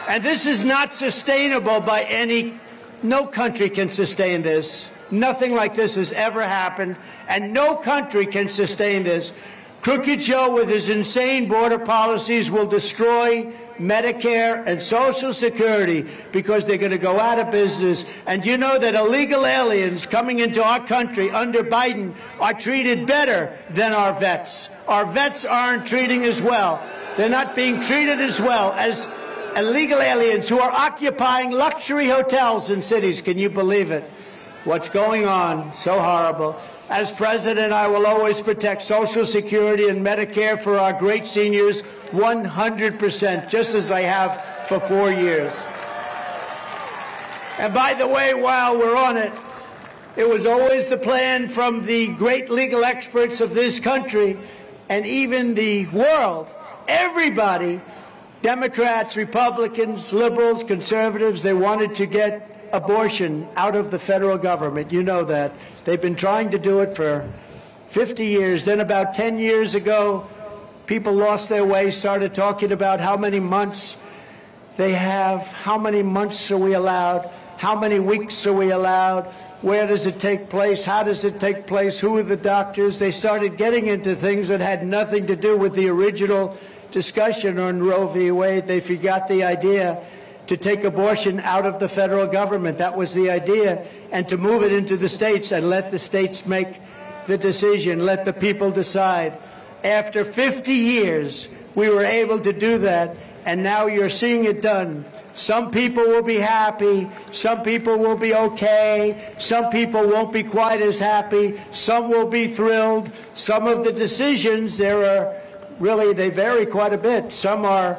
And this is not sustainable by any... No country can sustain this. Nothing like this has ever happened, and no country can sustain this. Crooked Joe, with his insane border policies, will destroy Medicare and Social Security because they're going to go out of business. And you know that illegal aliens coming into our country under Biden are treated better than our vets. Our vets aren't treating as well. They're not being treated as well as illegal aliens who are occupying luxury hotels in cities. Can you believe it? What's going on? So horrible. As president, I will always protect Social Security and Medicare for our great seniors 100%, just as I have for 4 years. And by the way, while we're on it, it was always the plan from the great legal experts of this country and even the world, everybody, Democrats, Republicans, liberals, conservatives, they wanted to get abortion out of the federal government. You know that. They've been trying to do it for 50 years. Then about 10 years ago, people lost their way, started talking about how many months they have, how many months are we allowed, how many weeks are we allowed, where does it take place, how does it take place, who are the doctors. They started getting into things that had nothing to do with the original discussion on Roe v. Wade. They forgot the idea to take abortion out of the federal government. That was the idea, and to move it into the states and let the states make the decision, let the people decide. After 50 years, we were able to do that, and now you're seeing it done. Some people will be happy, some people will be okay, some people won't be quite as happy, some will be thrilled. Some of the decisions, they vary quite a bit. Some are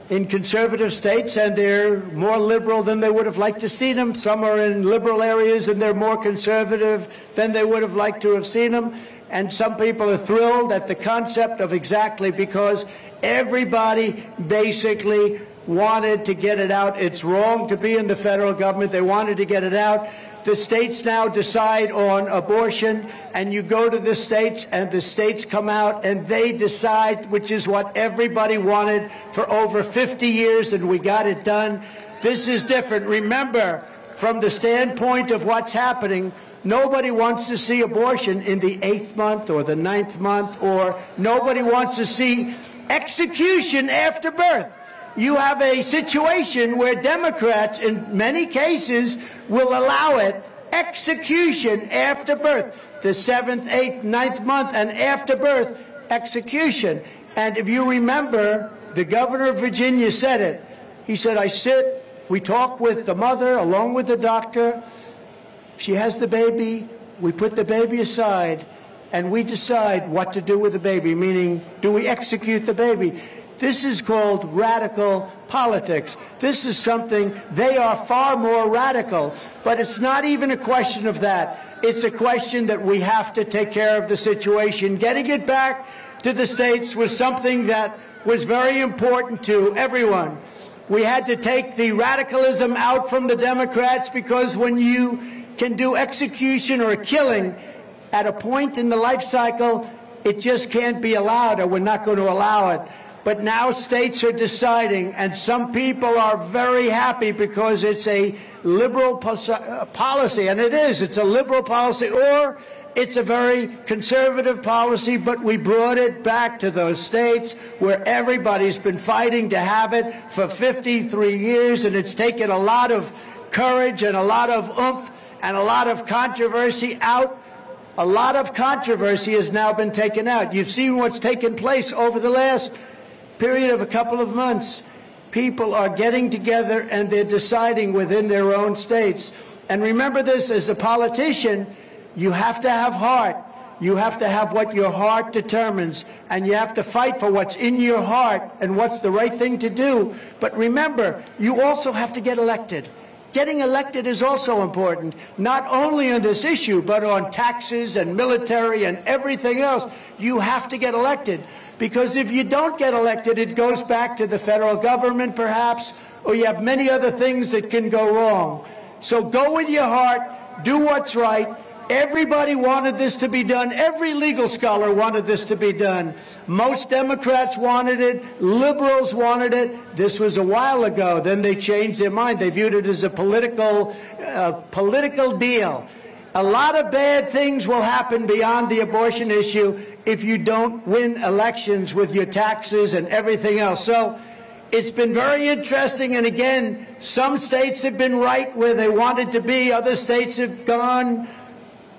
in conservative states, and they're more liberal than they would have liked to see them. Some are in liberal areas, and they're more conservative than they would have liked to have seen them. And some people are thrilled at the concept of exactly because everybody basically wanted to get it out. It's wrong to be in the federal government. They wanted to get it out. The states now decide on abortion, and you go to the states, and the states come out, and they decide, which is what everybody wanted for over 50 years, and we got it done. This is different. Remember, from the standpoint of what's happening, nobody wants to see abortion in the 8th month or the 9th month, or nobody wants to see execution after birth. You have a situation where Democrats, in many cases, will allow it, execution after birth, the 7th, 8th, 9th month, and after birth, execution. And if you remember, the governor of Virginia said it. He said, we talk with the mother along with the doctor. She has the baby, we put the baby aside, and we decide what to do with the baby, meaning, do we execute the baby? This is called radical politics. This is something, they are far more radical. But it's not even a question of that. It's a question that we have to take care of the situation. Getting it back to the states was something that was very important to everyone. We had to take the radicalism out from the Democrats, because when you can do execution or killing at a point in the life cycle, it just can't be allowed, or we're not going to allow it. But now states are deciding, and some people are very happy because it's a liberal policy, and it is. It's a liberal policy, or it's a very conservative policy, but we brought it back to those states where everybody's been fighting to have it for 53 years, and it's taken a lot of courage and a lot of oomph and a lot of controversy out. A lot of controversy has now been taken out. You've seen what's taken place over the last period of a couple of months. People are getting together and they're deciding within their own states. And remember this, as a politician, you have to have heart. You have to have what your heart determines, and you have to fight for what's in your heart and what's the right thing to do. But remember, you also have to get elected. Getting elected is also important, not only on this issue, but on taxes and military and everything else. You have to get elected, because if you don't get elected, it goes back to the federal government, perhaps, or you have many other things that can go wrong. So go with your heart, do what's right. Everybody wanted this to be done. Every legal scholar wanted this to be done. Most Democrats wanted it. Liberals wanted it. This was a while ago. Then they changed their mind. They viewed it as a political deal. A lot of bad things will happen beyond the abortion issue if you don't win elections with your taxes and everything else. So it's been very interesting. And again, some states have been right where they wanted to be. Other states have gone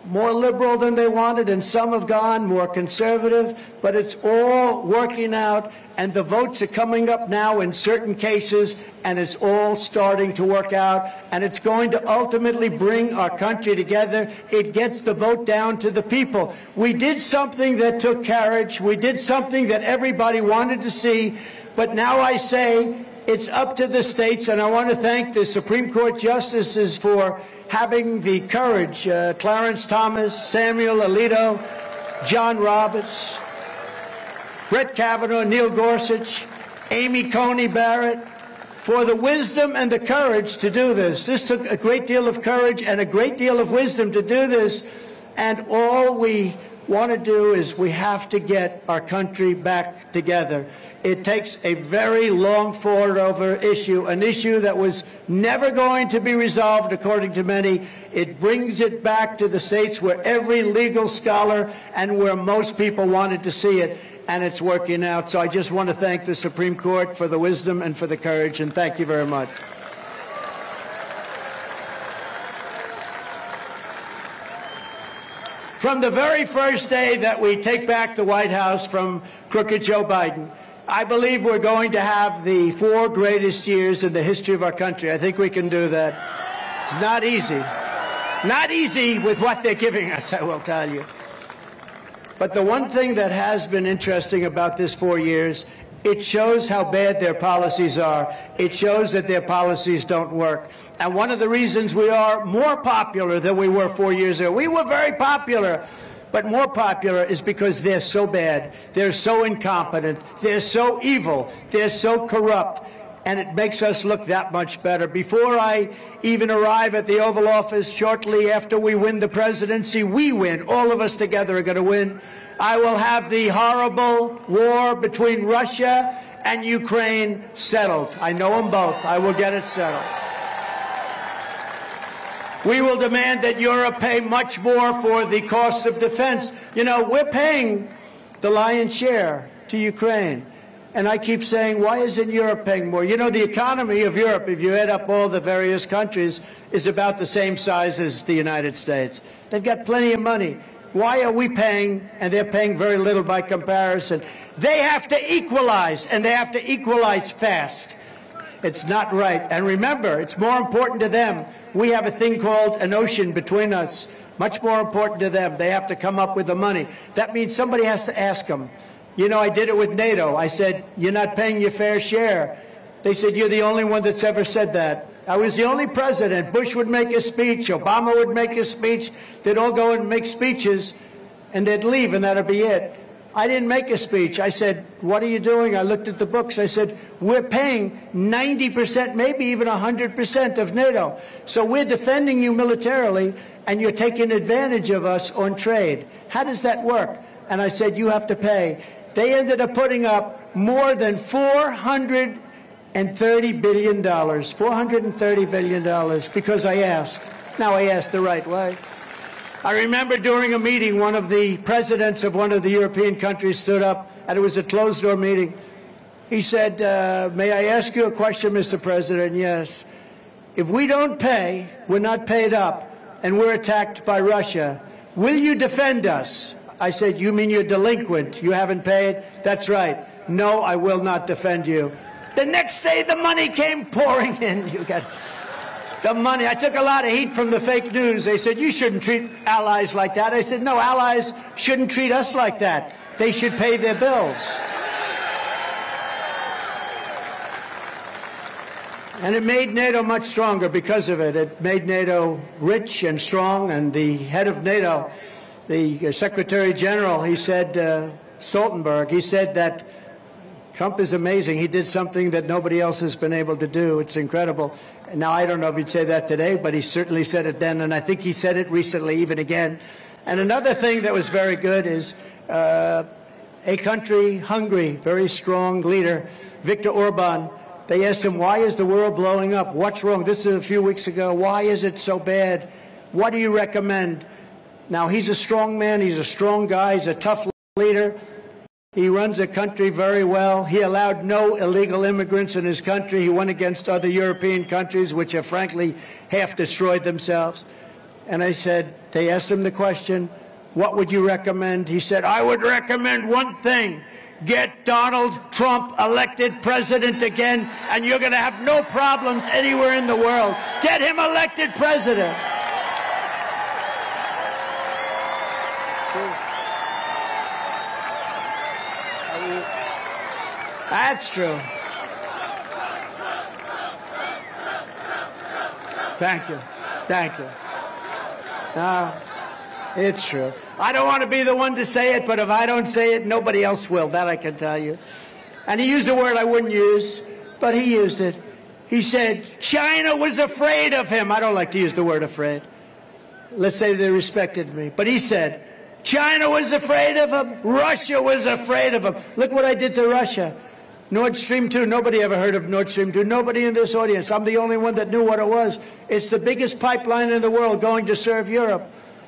more liberal than they wanted, and some have gone more conservative, but it's all working out, and the votes are coming up now in certain cases, and it's all starting to work out, and it's going to ultimately bring our country together. It gets the vote down to the people. We did something that took courage. We did something that everybody wanted to see, but now I say it's up to the states, and I want to thank the Supreme Court justices for having the courage, Clarence Thomas, Samuel Alito, John Roberts, Brett Kavanaugh, Neil Gorsuch, Amy Coney Barrett, for the wisdom and the courage to do this. This took a great deal of courage and a great deal of wisdom to do this, and all we want to do is we have to get our country back together. It takes a very long fought-over issue, an issue that was never going to be resolved, according to many. It brings it back to the states where every legal scholar and where most people wanted to see it, and it's working out. So I just want to thank the Supreme Court for the wisdom and for the courage, and thank you very much. From the very first day that we take back the White House from crooked Joe Biden, I believe we're going to have the 4 greatest years in the history of our country. I think we can do that. It's not easy. Not easy with what they're giving us, I will tell you. But the one thing that has been interesting about this 4 years, it shows how bad their policies are. It shows that their policies don't work. And one of the reasons we are more popular than we were 4 years ago, we were very popular, but more popular is because they're so bad, they're so incompetent, they're so evil, they're so corrupt, and it makes us look that much better. Before I even arrive at the Oval Office, shortly after we win the presidency, we win, all of us together are going to win, I will have the horrible war between Russia and Ukraine settled. I know them both. I will get it settled. We will demand that Europe pay much more for the costs of defense. You know, we're paying the lion's share to Ukraine. And I keep saying, why isn't Europe paying more? You know, the economy of Europe, if you add up all the various countries, is about the same size as the United States. They've got plenty of money. Why are we paying, and they're paying very little by comparison? They have to equalize, and they have to equalize fast. It's not right. And remember, it's more important to them. We have a thing called an ocean between us. Much more important to them. They have to come up with the money. That means somebody has to ask them. You know, I did it with NATO. I said, you're not paying your fair share. They said, you're the only one that's ever said that. I was the only president. Bush would make a speech. Obama would make a speech. They'd all go and make speeches, and they'd leave, and that'd be it. I didn't make a speech. I said, what are you doing? I looked at the books. I said, we're paying 90%, maybe even 100% of NATO. So we're defending you militarily, and you're taking advantage of us on trade. How does that work? And I said, you have to pay. They ended up putting up more than $430 billion, $430 billion, because I asked. Now I asked the right way. I remember during a meeting, one of the presidents of one of the European countries stood up, and it was a closed-door meeting. He said, may I ask you a question, Mr. President? Yes. If we don't pay, we're not paid up, and we're attacked by Russia, will you defend us? I said, you mean you're delinquent? You haven't paid? That's right. No, I will not defend you. The next day, the money came pouring in. You got the money. I took a lot of heat from the fake news. They said, you shouldn't treat allies like that. I said, no, allies shouldn't treat us like that. They should pay their bills. And it made NATO much stronger because of it. It made NATO rich and strong, and the head of NATO, the Secretary General, he said, Stoltenberg, he said that Trump is amazing. He did something that nobody else has been able to do. It's incredible. Now, I don't know if he'd say that today, but he certainly said it then, and I think he said it recently even again. And another thing that was very good is a country, Hungary, very strong leader, Viktor Orban. They asked him, why is the world blowing up? What's wrong? This is a few weeks ago. Why is it so bad? What do you recommend? Now, he's a strong man. He's a strong guy. He's a tough leader. He runs a country very well. He allowed no illegal immigrants in his country. He went against other European countries, which have, frankly, half destroyed themselves. And I said, they asked him the question, what would you recommend? He said, I would recommend one thing. Get Donald Trump elected president again, and you're going to have no problems anywhere in the world. Get him elected president. That's true. Thank you. Thank you. It's true. I don't want to be the one to say it, but if I don't say it, nobody else will. That I can tell you. And he used a word I wouldn't use, but he used it. He said, China was afraid of him. I don't like to use the word afraid. Let's say they respected me. But he said, China was afraid of him. Russia was afraid of him. Look what I did to Russia. Nord Stream 2, nobody ever heard of Nord Stream 2. Nobody in this audience. I'm the only one that knew what it was. It's the biggest pipeline in the world going to serve Europe.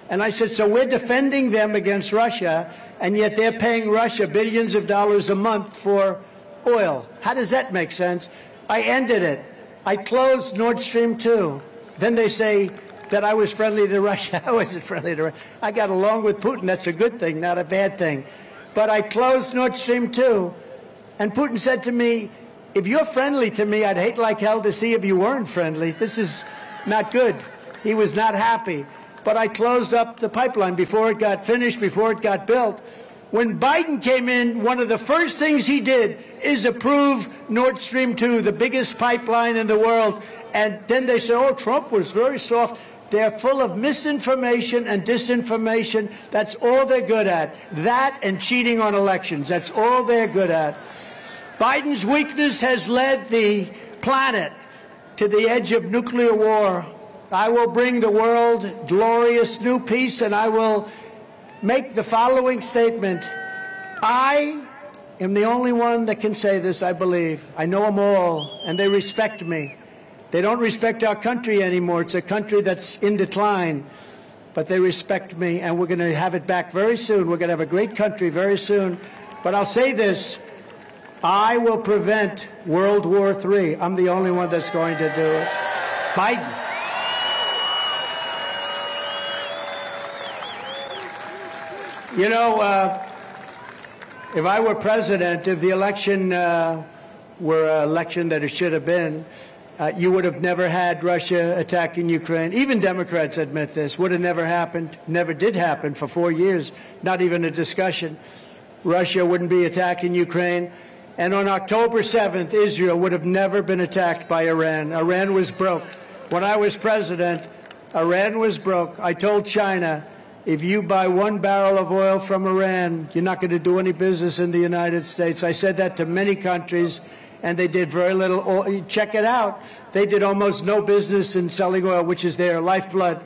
And I said, so we're defending them against Russia, and yet they're paying Russia billions of dollars a month for oil. How does that make sense? I ended it. I closed Nord Stream 2. Then they say that I was friendly to Russia. I wasn't friendly to Russia. I got along with Putin. That's a good thing, not a bad thing. But I closed Nord Stream 2, and Putin said to me, if you're friendly to me, I'd hate like hell to see if you weren't friendly. This is not good. He was not happy. But I closed up the pipeline before it got finished, before it got built. When Biden came in, one of the first things he did is approve Nord Stream 2, the biggest pipeline in the world. And then they say, oh, Trump was very soft. They're full of misinformation and disinformation. That's all they're good at. That and cheating on elections. That's all they're good at. Biden's weakness has led the planet to the edge of nuclear war. I will bring the world glorious new peace, and I will make the following statement. I am the only one that can say this, I believe. I know them all, and they respect me. They don't respect our country anymore. It's a country that's in decline, but they respect me, and we're going to have it back very soon. We're going to have a great country very soon. But I'll say this. I will prevent World War III. I'm the only one that's going to do it. Biden. You know, if I were president, if the election were an election that it should have been, you would have never had Russia attacking Ukraine. Even Democrats admit this. Would have never happened. Never did happen for 4 years. Not even a discussion. Russia wouldn't be attacking Ukraine. And on October 7th, Israel would have never been attacked by Iran. Iran was broke. When I was president, Iran was broke. I told China, if you buy 1 barrel of oil from Iran, you're not going to do any business in the United States. I said that to many countries, and they did very little oil. Check it out. They did almost no business in selling oil, which is their lifeblood.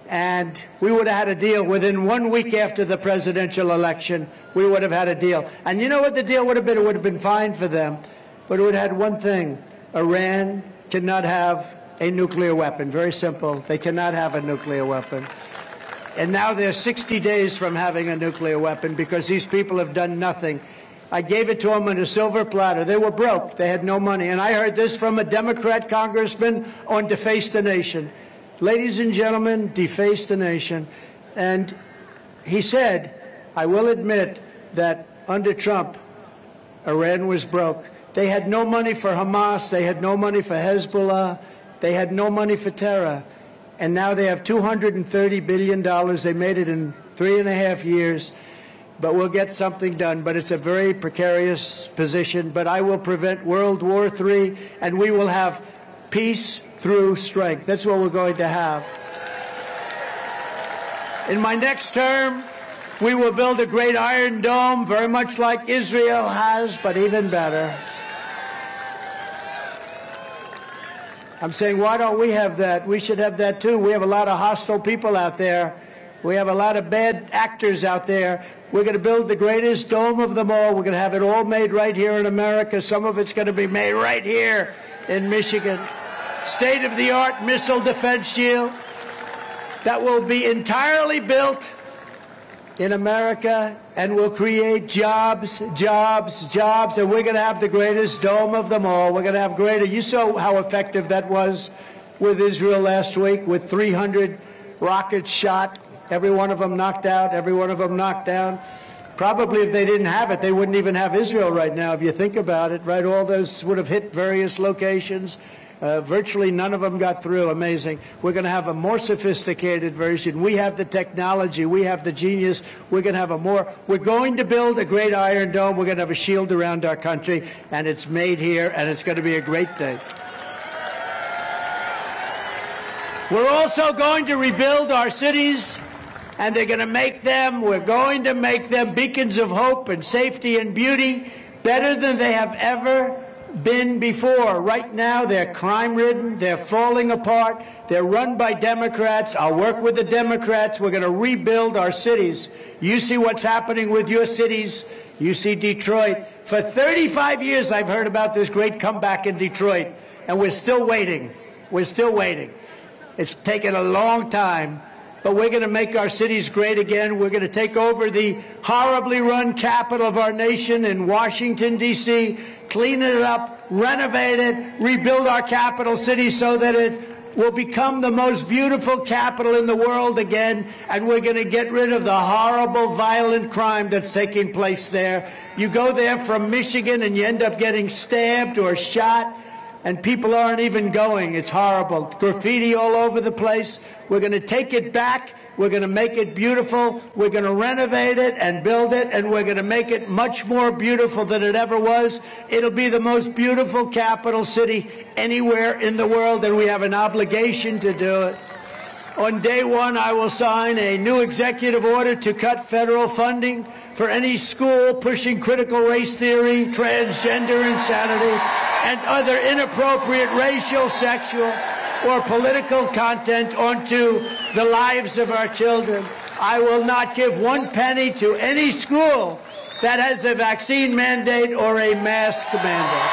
And we would have had a deal within 1 week after the presidential election. We would have had a deal. And you know what the deal would have been? It would have been fine for them. But it would have had one thing. Iran cannot have a nuclear weapon. Very simple. They cannot have a nuclear weapon. And now they're 60 days from having a nuclear weapon because these people have done nothing. I gave it to them on a silver platter. They were broke. They had no money. And I heard this from a Democrat congressman on Deface the Nation. Ladies and gentlemen, deface the nation. And he said, I will admit that under Trump, Iran was broke. They had no money for Hamas. They had no money for Hezbollah. They had no money for terror. And now they have $230 billion. They made it in 3.5 years. But we'll get something done. But it's a very precarious position. But I will prevent World War III, and we will have peace through strength. That's what we're going to have. In my next term, we will build a great Iron Dome, very much like Israel has, but even better. I'm saying, why don't we have that? We should have that too. We have a lot of hostile people out there. We have a lot of bad actors out there. We're going to build the greatest dome of them all. We're going to have it all made right here in America. Some of it's going to be made right here in Michigan. State-of-the-art missile defense shield that will be entirely built in America and will create jobs, jobs, jobs, and we're going to have the greatest dome of them all. We're going to have greater. You saw how effective that was with Israel last week, with 300 rockets shot, every one of them knocked out, every one of them knocked down. Probably if they didn't have it, they wouldn't even have Israel right now, if you think about it, right? All those would have hit various locations. Virtually none of them got through. Amazing. We're going to have a more sophisticated version. We have the technology. We have the genius. We're going to have we're going to build a great Iron Dome. We're going to have a shield around our country, and it's made here, and it's going to be a great thing. We're also going to rebuild our cities, and we're going to make them beacons of hope and safety and beauty, better than they have ever been before. Right now, they're crime-ridden. They're falling apart. They're run by Democrats. I'll work with the Democrats. We're going to rebuild our cities. You see what's happening with your cities. You see Detroit. For 35 years, I've heard about this great comeback in Detroit, and we're still waiting. We're still waiting. It's taken a long time, but we're going to make our cities great again. We're going to take over the horribly run capital of our nation in Washington, D.C., clean it up, renovate it, rebuild our capital city so that it will become the most beautiful capital in the world again, and we're going to get rid of the horrible, violent crime that's taking place there. You go there from Michigan and you end up getting stabbed or shot, and people aren't even going. It's horrible. Graffiti all over the place. We're going to take it back. We're going to make it beautiful. We're going to renovate it and build it, and we're going to make it much more beautiful than it ever was. It'll be the most beautiful capital city anywhere in the world, and we have an obligation to do it. On day one, I will sign a new executive order to cut federal funding for any school pushing critical race theory, transgender insanity, and other inappropriate racial, sexual, or political content onto the lives of our children. I will not give one penny to any school that has a vaccine mandate or a mask mandate.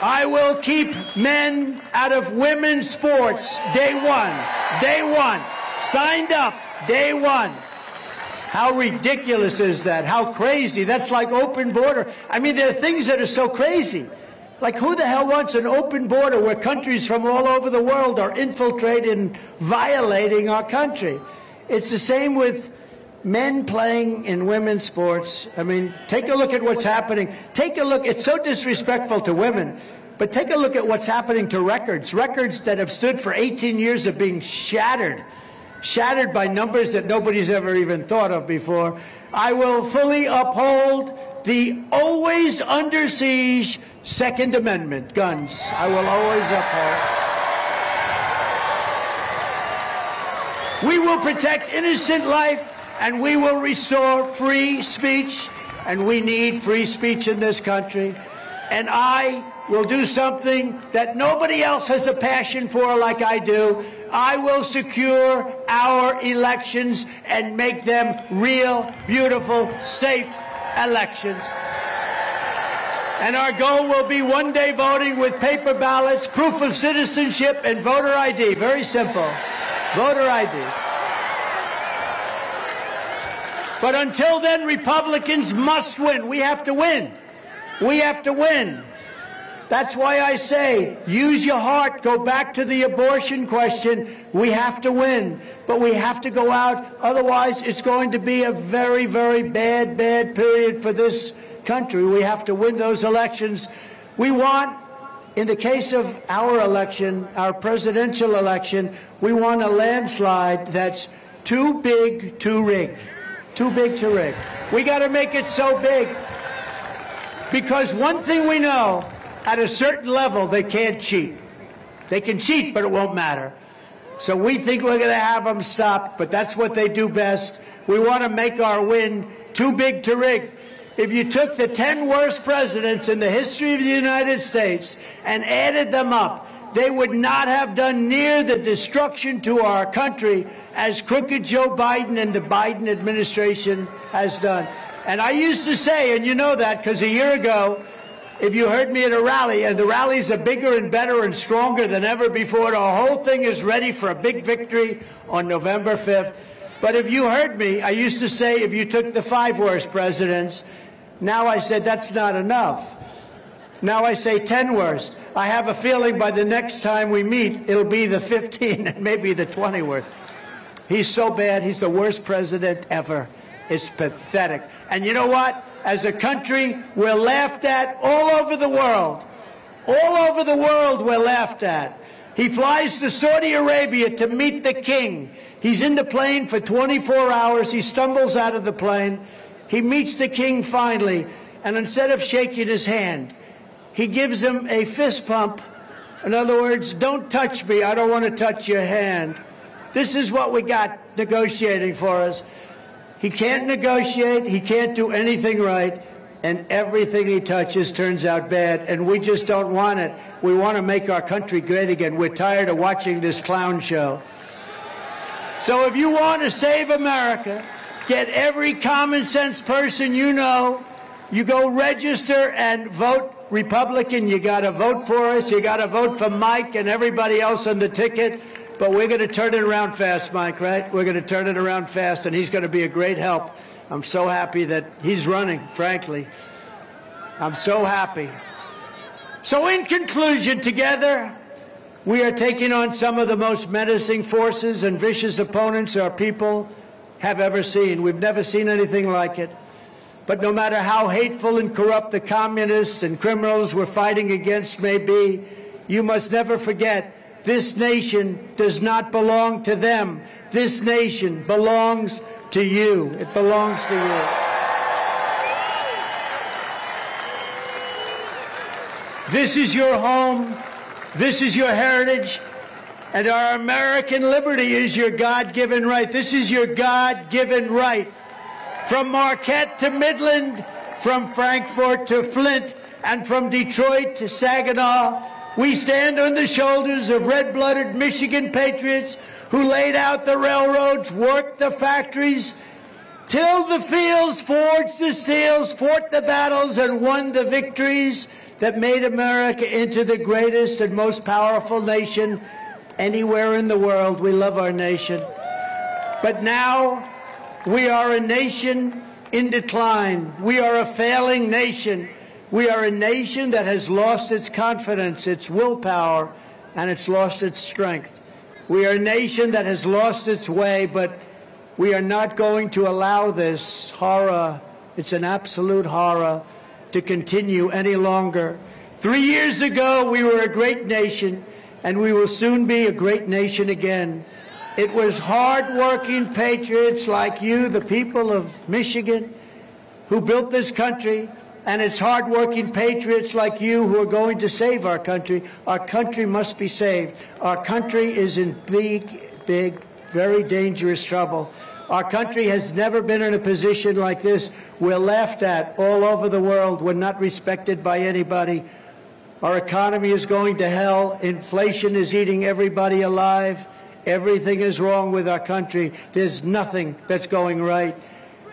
I will keep men out of women's sports day one. Day one. Signed up. Day one. How ridiculous is that? How crazy? That's like open border. I mean, there are things that are so crazy. Like, who the hell wants an open border where countries from all over the world are infiltrating and violating our country? It's the same with men playing in women's sports. I mean, take a look at what's happening. Take a look. It's so disrespectful to women. But take a look at what's happening to records. Records that have stood for 18 years are being shattered. Shattered by numbers that nobody's ever even thought of before. I will fully uphold the always under siege Second Amendment, guns. I will always uphold. We will protect innocent life, and we will restore free speech, and we need free speech in this country. And I will do something that nobody else has a passion for like I do. I will secure our elections and make them real, beautiful, safe elections. And our goal will be one-day voting with paper ballots, proof of citizenship, and voter ID. Very simple. Voter ID. But until then, Republicans must win. We have to win. We have to win. That's why I say, use your heart, go back to the abortion question. We have to win, but we have to go out. Otherwise, it's going to be a very, very bad period for this country. We have to win those elections. We want, in the case of our election, our presidential election, we want a landslide that's too big to rig. Too big to rig. We got to make it so big. Because one thing we know, at a certain level, they can't cheat. They can cheat, but it won't matter. So we think we're going to have them stopped, but that's what they do best. We want to make our win too big to rig. If you took the 10 worst presidents in the history of the United States and added them up, they would not have done near the destruction to our country as crooked Joe Biden and the Biden administration has done. And I used to say, and you know that because a year ago, if you heard me at a rally, and the rallies are bigger and better and stronger than ever before, the whole thing is ready for a big victory on November 5th. But if you heard me, I used to say if you took the 5 worst presidents, now I said that's not enough. Now I say 10 worst. I have a feeling by the next time we meet, it'll be the 15 and maybe the 20 worst. He's so bad. He's the worst president ever. It's pathetic. And you know what? As a country, we're laughed at all over the world. All over the world, we're laughed at. He flies to Saudi Arabia to meet the king. He's in the plane for 24 hours. He stumbles out of the plane. He meets the king finally. And instead of shaking his hand, he gives him a fist pump. In other words, don't touch me. I don't want to touch your hand. This is what we got negotiating for us. He can't negotiate. He can't do anything right. And everything he touches turns out bad. And we just don't want it. We want to make our country great again. We're tired of watching this clown show. So if you want to save America, get every common sense person you know, you go register and vote Republican. You got to vote for us. You got to vote for Mike and everybody else on the ticket. But we're going to turn it around fast, Mike, right? We're going to turn it around fast, and he's going to be a great help. I'm so happy that he's running, frankly. I'm so happy. So in conclusion, together, we are taking on some of the most menacing forces and vicious opponents our people have ever seen. We've never seen anything like it. But no matter how hateful and corrupt the communists and criminals we're fighting against may be, you must never forget this nation does not belong to them. This nation belongs to you. It belongs to you. This is your home. This is your heritage. And our American liberty is your God-given right. This is your God-given right. From Marquette to Midland, from Frankfort to Flint, and from Detroit to Saginaw, we stand on the shoulders of red-blooded Michigan patriots who laid out the railroads, worked the factories, tilled the fields, forged the steels, fought the battles, and won the victories that made America into the greatest and most powerful nation anywhere in the world. We love our nation. But now we are a nation in decline. We are a failing nation. We are a nation that has lost its confidence, its willpower, and it's lost its strength. We are a nation that has lost its way, but we are not going to allow this horror, it's an absolute horror, to continue any longer. 3 years ago, we were a great nation, and we will soon be a great nation again. It was hard-working patriots like you, the people of Michigan, who built this country. And it's hard-working patriots like you who are going to save our country. Our country must be saved. Our country is in big, very dangerous trouble. Our country has never been in a position like this. We're laughed at all over the world. We're not respected by anybody. Our economy is going to hell. Inflation is eating everybody alive. Everything is wrong with our country. There's nothing that's going right.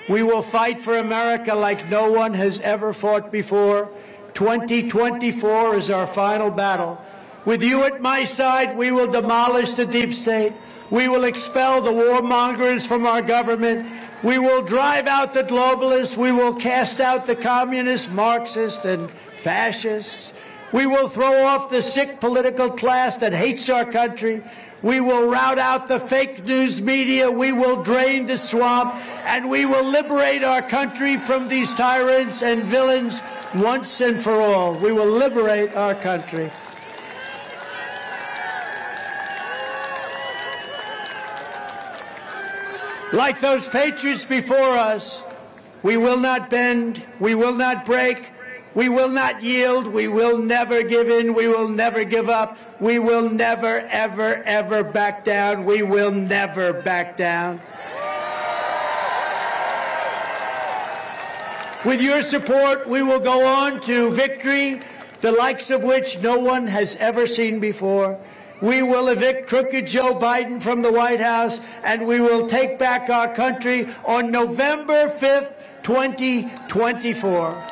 We will fight for America like no one has ever fought before. 2024 is our final battle. With you at my side, we will demolish the deep state. We will expel the warmongers from our government. We will drive out the globalists. We will cast out the communists, Marxists, and fascists. We will throw off the sick political class that hates our country. We will rout out the fake news media. We will drain the swamp. And we will liberate our country from these tyrants and villains once and for all. We will liberate our country. Like those patriots before us, we will not bend, we will not break, We will not yield. We will never give in. We will never give up. We will never, ever, ever back down. We will never back down. With your support, we will go on to victory, the likes of which no one has ever seen before. We will evict crooked Joe Biden from the White House, and we will take back our country on November 5th, 2024.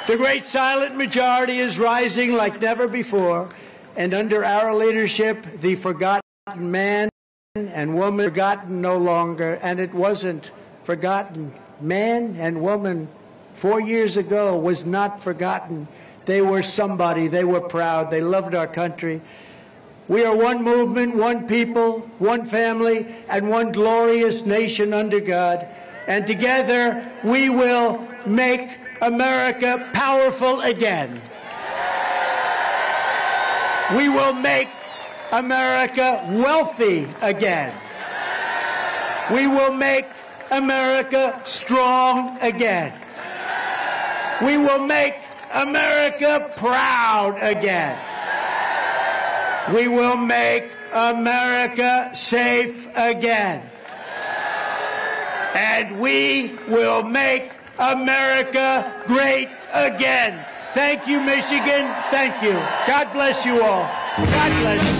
The great silent majority is rising like never before, and under our leadership, the forgotten man and woman, forgotten no longer, and it wasn't forgotten. Man and woman 4 years ago was not forgotten. They were somebody. They were proud. They loved our country. We are one movement, one people, one family, and one glorious nation under God. And together we will make America powerful again. We will make America wealthy again. We will make America strong again. We will make America proud again. We will make America safe again. And we will make America great again. Thank you, Michigan. Thank you. God bless you all. God bless you.